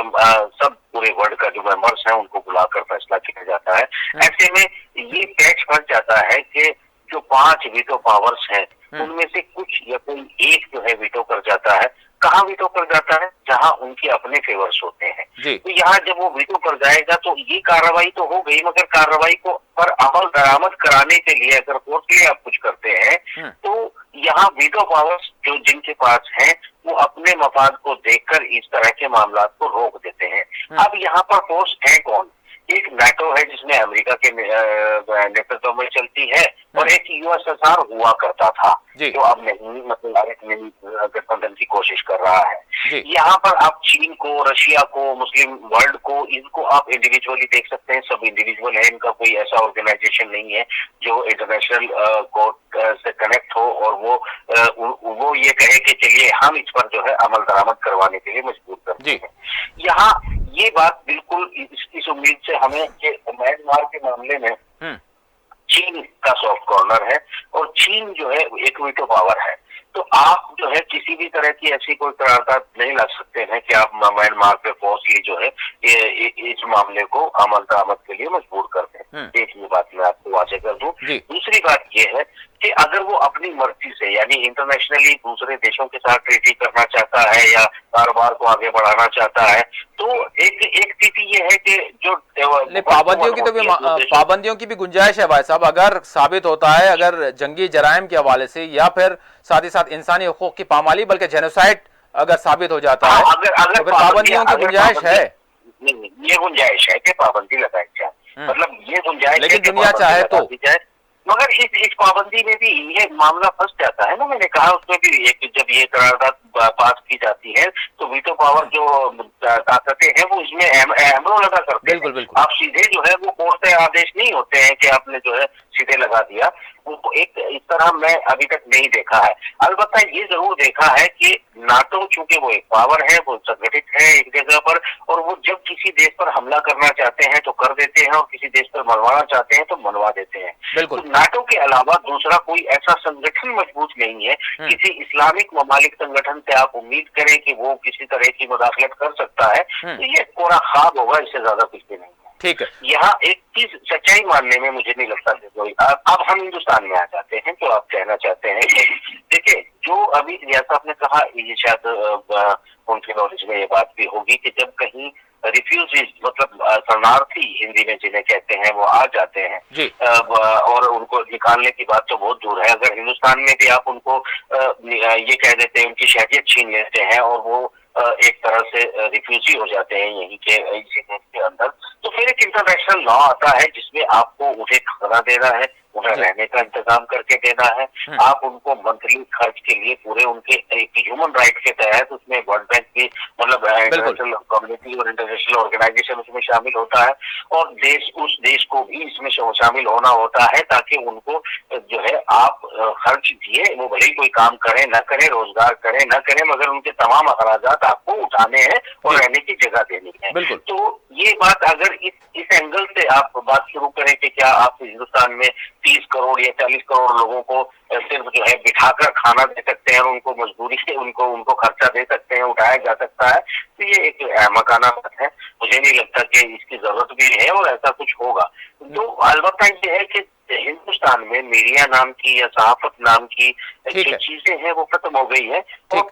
सब पूरे वर्ल्ड का जो मेंबर्स हैं उनको बुलाकर फैसला किया जाता है। ऐसे में ये पैच फंस जाता है कि जो 5 वीटो पावर्स हैं उनमें से कुछ या कोई एक जो है वीटो कर जाता है। कहाँ वीटो कर जाता है? जहाँ उनके अपने फेवर्स होते हैं। तो यहाँ जब वो वीटो कर जाएगा तो ये कार्रवाई तो हो गई, मगर कार्रवाई को पर अमल दरामद कराने के लिए अगर कोर्ट के लिए आप कुछ करते हैं तो यहाँ वीटो पावर्स जो जिनके पास है वो अपने मफाद को देखकर इस तरह के मामला को रोक देते हैं। अब यहाँ पर फोर्स है कौन? एक नाटो है जिसमें अमेरिका के नेतृत्व में चलती है, और एक यूएसएसआर हुआ करता था जो अब नहीं, मतलब गठबंधन की कोशिश कर रहा है। यहाँ पर आप चीन को, रशिया को, मुस्लिम वर्ल्ड को, इनको आप इंडिविजुअली देख सकते हैं, सब इंडिविजुअल है, इनका कोई ऐसा ऑर्गेनाइजेशन नहीं है जो इंटरनेशनल कोर्ट से कनेक्ट हो और वो ये कहे कि चलिए हम इस पर जो है अमल दरामद करवाने के लिए मजबूर करते हैं। यहाँ ये बात बिल्कुल इस उम्मीद से हमें कि म्यांमार के मामले में चीन का सॉफ्ट कॉर्नर है, और चीन जो है एक वीटो पावर है, तो आप जो है किसी भी तरह की ऐसी कोई करारदाद नहीं ला सकते हैं कि आप म्यांमार पे फोर्सली जो है इस मामले को अमल दरामद के लिए मजबूर कर दें। एक ये बात मैं आपको वाजे कर दूं। दूसरी बात ये है कि अगर वो अपनी मर्जी से, यानी इंटरनेशनली दूसरे देशों के साथ ट्रीटी करना चाहता है या कारोबार को आगे बढ़ाना चाहता है, तो एक स्थिति ये है कि जो पाबंदियों की भी गुंजाइश है भाई साहब, अगर साबित होता है, अगर जंगी जराइम के हवाले से या फिर साथ ही साथ इंसानी हकूक की पामाली बल्कि जेनोसाइड अगर साबित हो जाता है तो फिर पाबंदियों की गुंजाइश है। ये गुंजाइश है कि पाबंदी लगाई जाए, मतलब ये गुंजाइश, लेकिन दुनिया चाहे तो, मगर इस पाबंदी में भी ये मामला फंस जाता है ना। मैंने कहा उसमें भी जब ये करारदाद पास की जाती है तो वीटो पावर जो ताकतें हैं वो इसमें अहम रोल अदा करते हैं। बिल्कुल। आप सीधे जो है वो कोर्ट से आदेश नहीं होते हैं कि आपने जो है सीधे लगा दिया, उनको एक इस तरह मैं अभी तक नहीं देखा है। अलबत्ता ये जरूर देखा है कि नाटो चूंकि वो एक पावर है, वो संगठित है एक जगह पर, और वो जब किसी देश पर हमला करना चाहते हैं तो कर देते हैं, और किसी देश पर मनवाना चाहते हैं तो मनवा देते हैं। तो नाटो के अलावा दूसरा कोई ऐसा संगठन मजबूत नहीं है। किसी इस्लामिक ममालिक संगठन से आप उम्मीद करें कि वो किसी तरह की मुदाखलत कर सकता है, तो ये कोरा ख्वाब होगा, इससे ज्यादा कुछ भी नहीं है। ठीक है, यहाँ एक चीज सच्चाई मानने में मुझे नहीं लगता कोई। अब हम हिंदुस्तान में आ जाते हैं, तो आप कहना चाहते हैं कि देखिए, जो अभी रियाज साहब ने कहा, ये शायद उनके नॉलेज में ये बात भी होगी कि जब कहीं रिफ्यूजीज, मतलब शरणार्थी हिंदी में जिन्हें कहते हैं, वो आ जाते हैं और उनको निकालने की बात तो बहुत दूर है, अगर हिंदुस्तान में भी आप उनको ये कह देते हैं, उनकी शहरियत छीन लेते हैं और वो एक तरह से रिफ्यूजी हो जाते हैं यहीं के अंदर, तो फिर एक इंटरनेशनल लॉ आता है जिसमें आपको उन्हें खाना देना है, उन्हें रहने का इंतजाम करके देना है, आप उनको मंथली खर्च के लिए पूरे उनके एक ह्यूमन राइट के तहत, उसमें वर्ल्ड बैंक भी, मतलब इंटरनेशनल कम्युनिटी और इंटरनेशनल ऑर्गेनाइजेशन उसमें शामिल होता है, और उस देश को भी इसमें शामिल होना होता है, ताकि उनको जो है आप खर्च दिए, वो भले ही कोई काम करें न करें, रोजगार करें न करें, मगर उनके तमाम अखराजात आपको उठाने हैं और रहने की जगह देनी है। तो ये बात अगर इस एंगल से आप बात शुरू करें कि क्या आप हिंदुस्तान में 30 करोड़ या 40 करोड़ लोगों को सिर्फ जो है बिठाकर खाना दे सकते हैं और उनको मजदूरी से उनको खर्चा दे सकते हैं, उठाया जा सकता है, तो ये एक अहमकाना बात है। मुझे नहीं लगता कि इसकी जरूरत भी है और ऐसा कुछ होगा। तो अलबत्ता ये है कि हिंदुस्तान में मीडिया नाम की या सहाफत नाम की जो चीजें हैं वो खत्म हो गई है और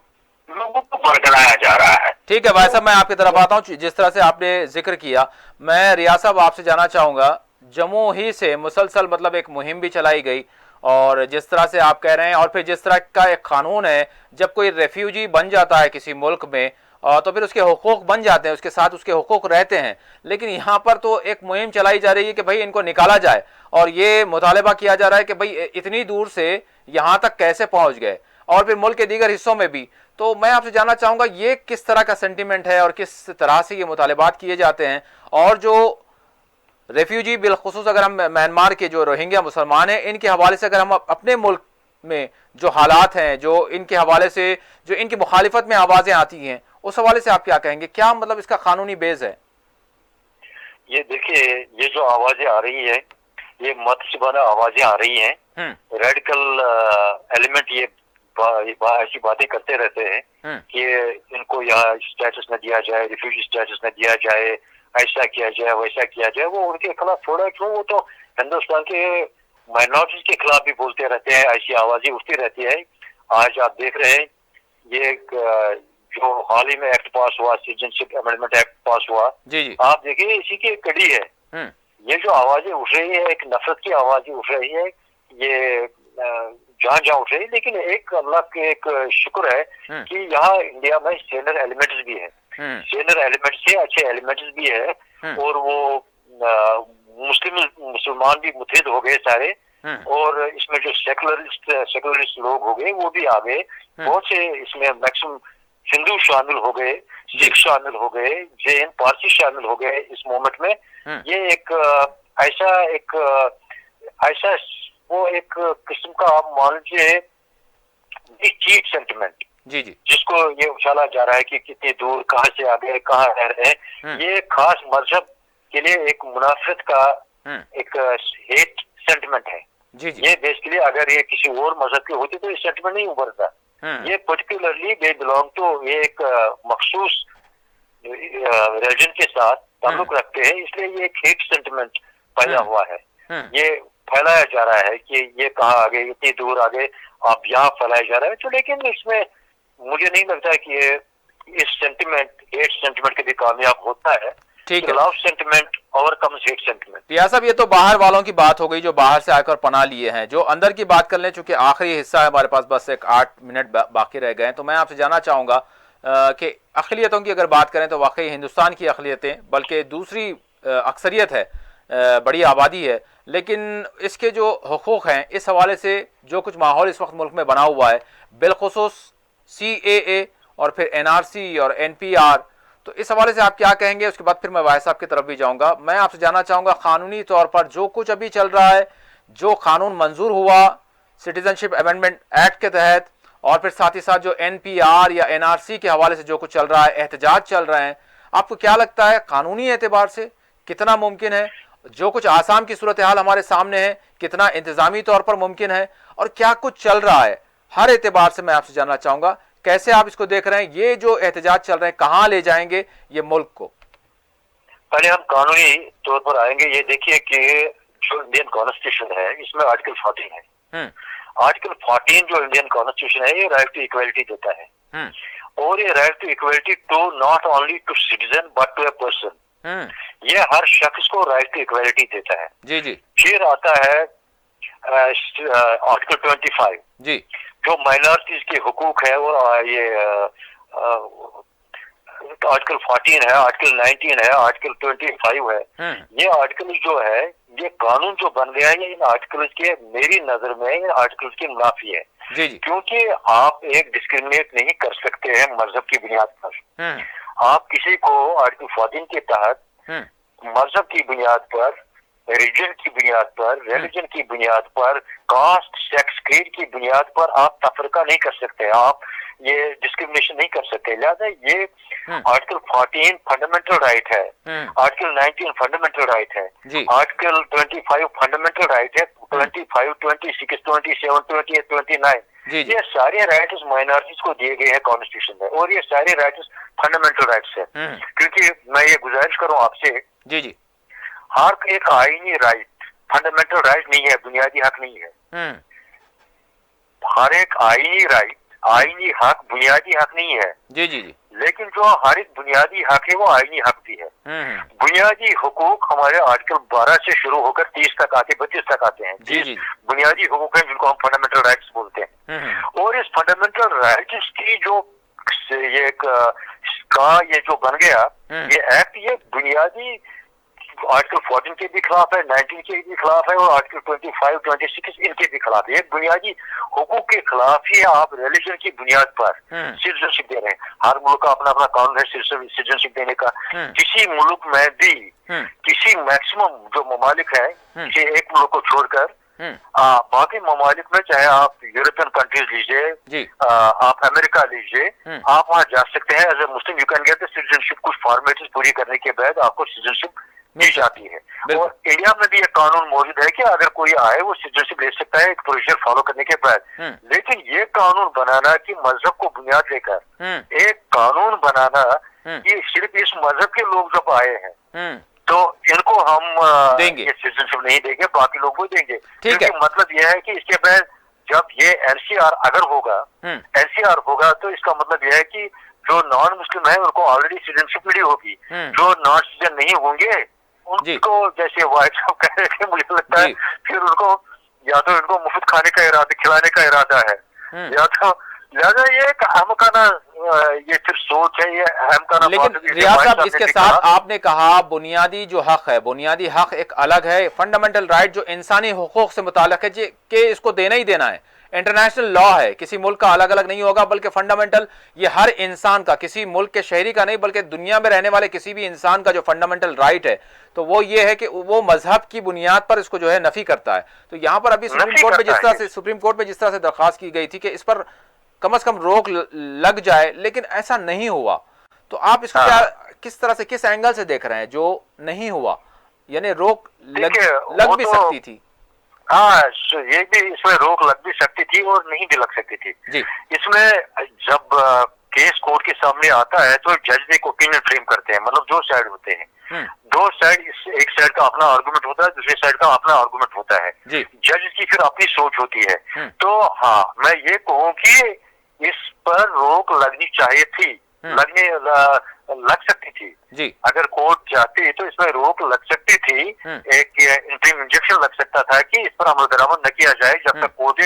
लोगों को बरगलाया जा रहा है। ठीक है भाई साहब, मैं आपकी तरफ आता हूँ। जिस तरह से आपने जिक्र किया, मैं रियाज साहब आपसे जानना चाहूंगा, जम्मू ही से मुसलसल मतलब एक मुहिम भी चलाई गई, और जिस तरह से आप कह रहे हैं, और फिर जिस तरह का एक कानून है, जब कोई रेफ्यूजी बन जाता है किसी मुल्क में तो फिर उसके हुकूक बन जाते हैं, उसके साथ उसके हुकूक रहते हैं, लेकिन यहाँ पर तो एक मुहिम चलाई जा रही है कि भाई इनको निकाला जाए, और ये मुतालबा किया जा रहा है कि भाई इतनी दूर से यहाँ तक कैसे पहुँच गए, और फिर मुल्क के दीगर हिस्सों में भी। तो मैं आपसे जानना चाहूँगा, ये किस तरह का सेंटिमेंट है और किस तरह से ये मुतालबात किए जाते हैं, और जो रेफ्यूजी बिलखुसूस अगर हम म्यांमार के जो रोहिंग्या मुसलमान हैं, इनके हवाले से अगर हम अपने मुल्क में जो हालात हैं, जो इनके हवाले से जो इनकी मुखालिफत में आवाज़ें आती हैं, उस हवाले से आप क्या कहेंगे? क्या मतलब इसका कानूनी बेस है? ये देखिए, ये जो आवाज़ें आ रही है, ये मतशबाना आवाज़ें आ रही हैं, रेडिकल एलिमेंट ये ऐसी बातें करते रहते हैं कि इनको यहाँ स्टेटस न दिया जाए, रिफ्यूजी स्टेटस न दिया जाए, ऐसा किया जाए, वैसा किया जाए। वो उनके खिलाफ थोड़ा क्यों, वो तो हिंदुस्तान के माइनॉरिटीज के खिलाफ भी बोलते रहते हैं, ऐसी आवाजें उठती रहती है। आज आप देख रहे हैं, ये जो हाल ही में एक्ट पास हुआ, सिटीजनशिप अमेंडमेंट एक्ट पास हुआ, जी। आप देखिए इसी की कड़ी है। ये जो आवाजें उठ रही है, एक नफरत की आवाजें उठ रही है, ये जहाँ जहाँ उठ रही है, लेकिन एक अल्लाह के एक शुक्र है कि यहाँ इंडिया में सेनर एलिमेंट्स भी है, सेनर एलिमेंट्स से अच्छे एलिमेंट्स भी है, और वो मुसलमान भी मुतहिद हो गए सारे, और इसमें जो सेकुलरिस्ट लोग हो गए वो भी आ गए, बहुत से इसमें मैक्सिमम हिंदू शामिल हो गए, सिख शामिल हो गए, जैन पारसी शामिल हो गए इस मूवमेंट में। ये एक ऐसा वो एक किस्म का आप मान लीजिए चीट सेंटिमेंट, जी, जिसको ये उछाला जा रहा है कि कितनी दूर, कहाँ से आ गए, कहाँ रह रहे हैं। ये खास मजहब के लिए एक मुनाफरत का एक हेट सेंटिमेंट है। जी। ये बेसिकली अगर ये किसी और मजहब की होती तो ये सेंटिमेंट नहीं उभरता। ये पर्टिकुलरली दे बिलोंग टू एक मखसूस रिलीजन के साथ ताल्लुक रखते हैं, इसलिए ये एक हेट सेंटिमेंट पैदा हुआ है। ये फैलाया जा रहा है कि ये कहाँ आ गए, इतनी दूर आ गए, आप यहाँ फैलाया जा रहा है। तो लेकिन इसमें मुझे नहीं लगता कि ये इस सेंटिमेंट, हेट सेंटिमेंट कभी कामयाब होता है। ठीक है, love sentiment overcomes hate sentiment. Riyaz साहब, ये तो बाहर वालों की बात हो गई जो बाहर से आकर पनाह लिए हैं। जो अंदर की बात कर लें, चूंकि आखिरी हिस्सा है हमारे पास, बस एक 8 मिनट बाकी रह गए, तो मैं आपसे जानना चाहूँगा कि अक़लियतों की अगर बात करें तो वाकई हिंदुस्तान की अक़लियतें, बल्कि दूसरी अक्सरियत है, बड़ी आबादी है, लेकिन इसके जो हुकूक हैं, इस हवाले से जो कुछ माहौल इस वक्त मुल्क में बना हुआ है, बिलखुसूस CAA और फिर NRC और NPR, तो इस हवाले से आप क्या कहेंगे? उसके बाद फिर मैं वाहिद साहब की तरफ भी जाऊंगा। मैं आपसे जानना चाहूँगा, कानूनी तौर पर जो कुछ अभी चल रहा है, जो कानून मंजूर हुआ सिटीजनशिप अमेंडमेंट एक्ट के तहत, और फिर साथ ही साथ जो NPR या NRC के हवाले से जो कुछ चल रहा है, एहतजाज चल रहे हैं, आपको क्या लगता है कानूनी एतबार से कितना मुमकिन है? जो कुछ आसाम की सूरत हाल हमारे सामने है, कितना इंतजामी तौर पर मुमकिन है? और क्या कुछ चल रहा है, हर एतबार से मैं आपसे जानना चाहूँगा, कैसे आप इसको देख रहे हैं? ये जो एहतजाज चल रहे हैं, कहाँ ले जाएंगे ये मुल्क को? पहले हम कानूनी तौर पर आएंगे। ये देखिए कि जो इंडियन कॉन्स्टिट्यूशन है इसमें आर्टिकल 14 है। आर्टिकल 14 जो इंडियन कॉन्स्टिट्यूशन है ये राइट टू इक्वलिटी देता है, और ये right to equality to not only to citizen but to a person, ये हर शख्स को राइट टू इक्वलिटी देता है। जी जी। फिर आता है आर्टिकल 25 जी, जो माइनॉरिटीज के हुकूक है, और ये आर्टिकल 14 है, आर्टिकल 19 है, आर्टिकल 25 है। ये आर्टिकल जो है, ये कानून जो बन गया है, ये इन आर्टिकल के मेरी नजर में इन आर्टिकल की मुनाफी है। जी जी। क्योंकि आप एक डिस्क्रिमिनेट नहीं कर सकते हैं मजहब की बुनियाद पर। आप किसी को आर्टिकल 14 के तहत मजहब की बुनियाद पर, रिलीजन की बुनियाद पर, रिलीजन की बुनियाद पर, कास्ट, सेक्स, क्रीड की बुनियाद पर आप तफरका नहीं कर सकते, आप ये डिस्क्रिमिनेशन नहीं कर सकते। लिहाजा ये आर्टिकल 14 फंडामेंटल राइट है, आर्टिकल 19 फंडामेंटल राइट है, आर्टिकल 25 फंडामेंटल राइट है, 25, 26, 27, 28, 29 ये सारे राइट्स माइनॉरिटीज को दिए गए हैं कॉन्स्टिट्यूशन में, और ये सारे राइट्स फंडामेंटल राइट्स है। क्योंकि मैं ये गुजारिश करूं आपसे, जी जी, हर एक आईनी राइट फंडामेंटल राइट नहीं है, बुनियादी हक नहीं है। हर एक आईनी राइट, आईनी हक बुनियादी हक नहीं है। जी जी जी। लेकिन जो हर एक बुनियादी हक है वो आईनी हक भी है। बुनियादी हुकूक हमारे आर्टिकल 12 से शुरू होकर 30 तक आते, 32 तक आते हैं। जी जी। बुनियादी हुकूक है जिनको हम फंडामेंटल राइट्स बोलते हैं। और इस फंडामेंटल राइट्स की जो ये जो बन गया ये एक्ट, ये बुनियादी आर्टिकल 14 के भी खिलाफ है, 19 के भी खिलाफ है, और आर्टिकल 25, 26 इनके भी खिलाफ है। एक बुनियादी हुकूक के खिलाफ ही आप रिलीजन की बुनियाद पर सिटीजनशिप दे रहे हैं। हर मुल्क का अपना अपना कानून है सिटीजनशिप देने का। किसी मुल्क में भी, किसी मैक्सिमम जो ममालिक है, किसी एक मुल्क को छोड़कर बाकी ममालिक में, चाहे आप यूरोपियन कंट्रीज लीजिए, आप अमेरिका लीजिए, आप वहाँ जा सकते हैं as a Muslim. You can get the citizenship, कुछ फॉर्मेलिटीज पूरी करने के बाद आपको सिटीजनशिप दी जाती है। और इंडिया में भी एक कानून मौजूद है कि अगर कोई आए वो सिटीजनशिप ले सकता है एक प्रोसीजर फॉलो करने के बाद। लेकिन ये कानून बनाना कि मजहब को बुनियाद लेकर एक कानून बनाना कि सिर्फ इस मजहब के लोग जब आए हैं तो इनको हम देंगे, ये सिटीजनशिप नहीं देंगे, बाकी लोग वो देंगे। ठीक है। मतलब यह है कि इसके बाद जब ये एनसीआर अगर होगा, एनसीआर होगा तो इसका मतलब यह है कि जो नॉन मुस्लिम है उनको ऑलरेडी सिटीजनशिप मिली होगी, जो नॉन सिटीजन नहीं होंगे उनको, जैसे वाइट साहब कह रहे थे, मुझे लगता है फिर उनको या तो इनको मुफ्त खाने का इरादा, खिलाने का इरादा है, या तो लिहाजा ये एक अहमकाना ये फिर सोच है, ये अहमकाना। लेकिन रियाज साहब, इसके साथ आपने कहा बुनियादी जो हक है, बुनियादी हक एक अलग है, फंडामेंटल राइट जो इंसानी हुकूक से मुताल्लिक है कि इसको देना ही देना है। इंटरनेशनल लॉ है, किसी मुल्क का अलग अलग नहीं होगा, बल्कि फंडामेंटल ये हर इंसान का, किसी मुल्क के शहरी का नहीं बल्कि दुनिया में रहने वाले किसी भी इंसान का जो फंडामेंटल राइट है, तो वो ये है कि वो मजहब की बुनियाद पर इसको जो है नफी करता है। तो यहाँ पर अभी सुप्रीम कोर्ट में जिस तरह से दरखास्त की गई थी कि इस पर कम से कम रोक लग जाए, लेकिन ऐसा नहीं हुआ। तो आप इसको क्या, किस तरह से, किस एंगल से देख रहे हैं जो नहीं हुआ, यानी रोक लग भी सकती थी? हाँ, ये भी, इसमें रोक लग भी सकती थी और नहीं भी लग सकती थी जी। इसमें जब केस कोर्ट के सामने आता है तो जज एक ओपिनियन फ्रेम करते हैं, मतलब दो साइड होते हैं, दो साइड, एक साइड का अपना आर्गुमेंट होता है, दूसरी साइड का अपना आर्गुमेंट होता है। जज की फिर अपनी सोच होती है। तो हाँ, मैं ये कहूँ कि इस पर रोक लगनी चाहिए थी, लग सकती थी जी। अगर कोर्ट चाहती तो इसमें रोक लग सकती थी, एक इंटरिम इंजेक्शन लग सकता था कि इस पर अमल दरामद न किया जाए जब तक कोर्ट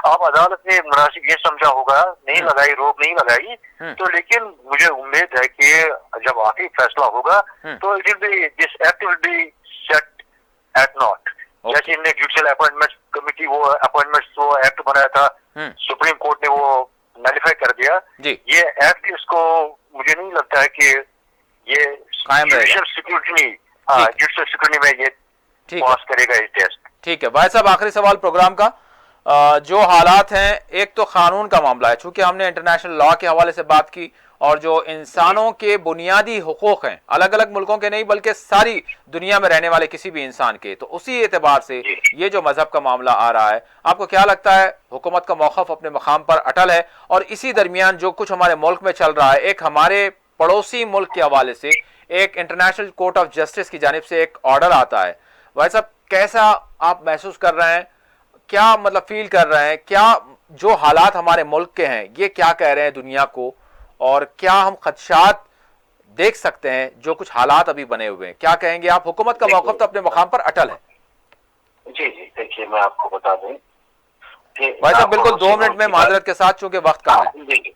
अब अदालत ने मुनासिब ये समझा होगा, नहीं लगाई, रोक नहीं लगाई। तो लेकिन मुझे उम्मीद है कि जब आखिरी फैसला होगा तो it will be, this act will be set at naught. जैसे इनने जुडिशियल अपॉइंटमेंट कमेटी वो अपॉइंटमेंट वो एक्ट बनाया था, सुप्रीम कोर्ट ने वो नलिफाई कर दिया। ये एक्ट, इसको मुझे नहीं लगता है कि ये जुडिशियल सिक्योरिटी में ये पास करेगा इस टेस्ट। ठीक है भाई साहब, आखिरी सवाल प्रोग्राम का, जो हालात हैं, एक तो कानून का मामला है, चूंकि हमने इंटरनेशनल लॉ के हवाले से बात की, और जो इंसानों के बुनियादी हुकूक हैं, अलग अलग मुल्कों के नहीं बल्कि सारी दुनिया में रहने वाले किसी भी इंसान के, तो उसी एतबार से ये जो मजहब का मामला आ रहा है, आपको क्या लगता है हुकूमत का मौक़िफ़ अपने मकाम पर अटल है? और इसी दरमियान जो कुछ हमारे मुल्क में चल रहा है, एक हमारे पड़ोसी मुल्क के हवाले से एक इंटरनेशनल कोर्ट ऑफ जस्टिस की जानिब से एक ऑर्डर आता है, भाई साहब कैसा आप महसूस कर रहे हैं, क्या मतलब फील कर रहे हैं, क्या जो हालात हमारे मुल्क के हैं ये क्या कह रहे हैं दुनिया को, और क्या हम खदशात देख सकते हैं जो कुछ हालात अभी बने हुए हैं, क्या कहेंगे आप? हुकूमत का मौक़िफ़ तो अपने मकाम पर अटल है। जी जी, देखिए मैं आपको बता दूं भाई साहब बिल्कुल 2 मिनट में माजरत के साथ, चूंकि वक्त कम है।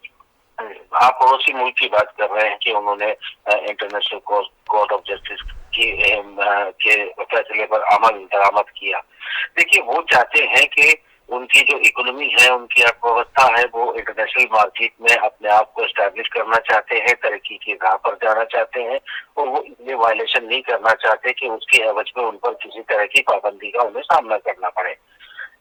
आप पड़ोसी मुल्क की बात कर रहे हैं कि उन्होंने इंटरनेशनल कोर्ट ऑफ जस्टिस के फैसले पर अमल दरामद किया। देखिए वो चाहते हैं कि उनकी जो इकोनॉमी है, उनकी अर्थव्यवस्था है, वो इंटरनेशनल मार्केट में अपने आप को एस्टैब्लिश करना चाहते हैं, तरक्की की राह पर जाना चाहते हैं, और वो इसमें वायलेशन नहीं करना चाहते कि उसके एवज में उन पर किसी तरह की पाबंदी का उन्हें सामना करना पड़े।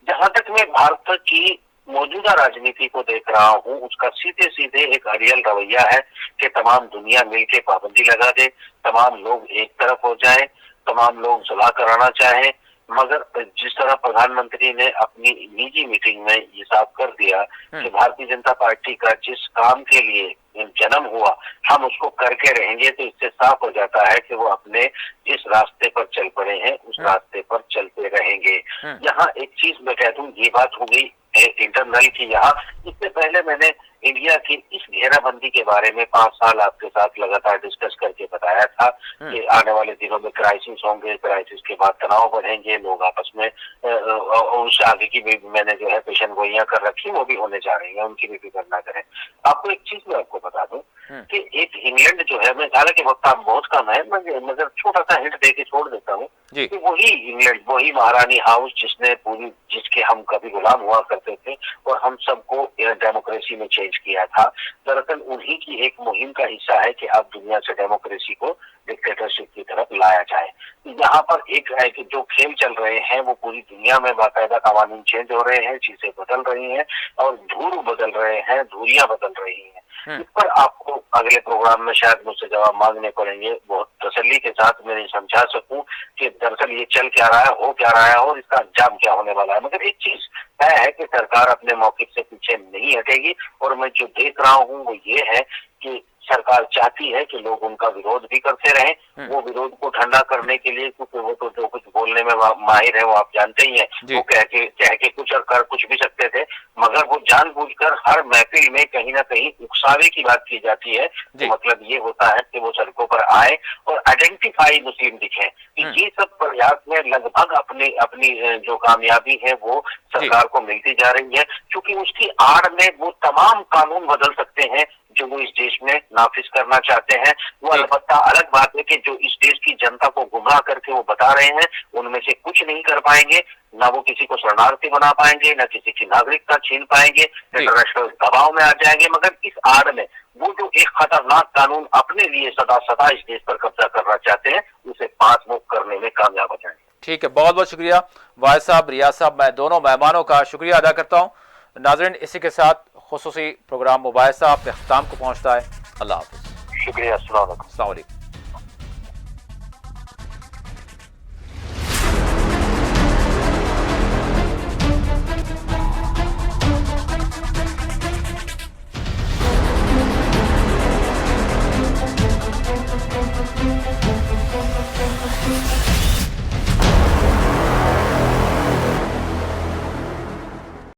जहां तक मैं भारत की मौजूदा राजनीति को देख रहा हूं, उसका सीधे सीधे एक अड़ियल रवैया है कि तमाम दुनिया मिलकर पाबंदी लगा दे, तमाम लोग एक तरफ हो जाएं, तमाम लोग सुलह कराना चाहें। मगर जिस तरह प्रधानमंत्री ने अपनी निजी मीटिंग में ये साफ कर दिया कि भारतीय जनता पार्टी का जिस काम के लिए जन्म हुआ हम उसको करके रहेंगे, तो इससे साफ हो जाता है कि वो अपने जिस रास्ते पर चल पड़े हैं उस रास्ते पर चलते रहेंगे। यहाँ एक चीज मैं कह दूं, ये बात हो गई इंटरनल की। यहाँ इससे पहले मैंने इंडिया की इस घेराबंदी के बारे में 5 साल आपके साथ लगातार डिस्कस करके बताया था कि आने वाले दिनों में क्राइसिस होंगे, क्राइसिस के बाद तनाव बढ़ेंगे, लोग आपस में उससे आगे की भी मैंने जो है पेशन गोइयां कर रखी, वो भी होने जा रही है, उनकी भी फिक्र ना करें। आपको एक चीज मैं आपको बता दूं कि एक इंग्लैंड जो है, मैं हालांकि वक्त बहुत कम है मगर छोटा सा हिंट दे के छोड़ देता हूँ कि वही इंग्लैंड, वही महारानी हाउस जिसके हम कभी गुलाम हुआ करते थे और हम सबको डेमोक्रेसी में चेंज किया था, दरअसल उन्हीं की एक मुहिम का हिस्सा है कि अब दुनिया से डेमोक्रेसी को डिक्टेटरशिप की तरफ लाया जाए। यहाँ पर एक है कि जो खेल चल रहे हैं वो पूरी दुनिया में बाकायदा कानून चेंज हो रहे हैं, चीजें बदल रही हैं और धूल बदल रहे हैं, धूलियां बदल रही हैं। इस पर आपको अगले प्रोग्राम में शायद मुझसे जवाब मांगने पड़ेंगे, बहुत तसल्ली के साथ मैं समझा सकूं कि दरअसल ये चल क्या रहा है, हो क्या रहा है और इसका अंजाम क्या होने वाला है। मगर एक चीज तय है कि सरकार अपने मौक़िफ़ से पीछे नहीं हटेगी, और मैं जो देख रहा हूँ वो ये है कि सरकार चाहती है कि लोग उनका विरोध भी करते रहें। वो विरोध को ठंडा करने के लिए, क्योंकि वो तो जो कुछ बोलने में माहिर है वो आप जानते ही हैं, वो कह के कुछ और कर कुछ भी सकते थे, मगर वो जानबूझकर हर महफिल में कहीं ना कहीं उकसावे की बात की जाती है। तो मतलब ये होता है कि वो सड़कों पर आए और आइडेंटिफाई मुस्लिम दिखे। ये सब प्रयास में लगभग अपनी जो कामयाबी है वो सरकार को मिलती जा रही है, क्योंकि उसकी आड़ में वो तमाम कानून बदल सकते हैं जो वो इस देश में नाफिज करना चाहते हैं। वो अलबत्ता अलग बात है कि जो इस देश की जनता को गुमराह करके वो बता रहे हैं, उनमें से कुछ नहीं कर पाएंगे, ना वो किसी को शरणार्थी बना पाएंगे, ना किसी की नागरिकता छीन पाएंगे, इंटरनेशनल दबाव में आ जाएंगे। मगर इस आड़ में वो जो एक खतरनाक कानून अपने लिए सदा सदा इस देश पर कब्जा करना चाहते हैं, उसे पास मुक्त करने में कामयाब हो जाएंगे। ठीक है, बहुत बहुत शुक्रिया वाहिद साहब, रियाज साहब, मैं दोनों मेहमानों का शुक्रिया अदा करता हूँ। नाज़रीन, इसी के साथ खुसूसी प्रोग्राम मुबाहिसा अपने अख्ताम को पहुँचता है। अल्लाह हाफ़िज़। शुक्रिया, अस्सलाम वालेकुम। अस्सलाम वालेकुम।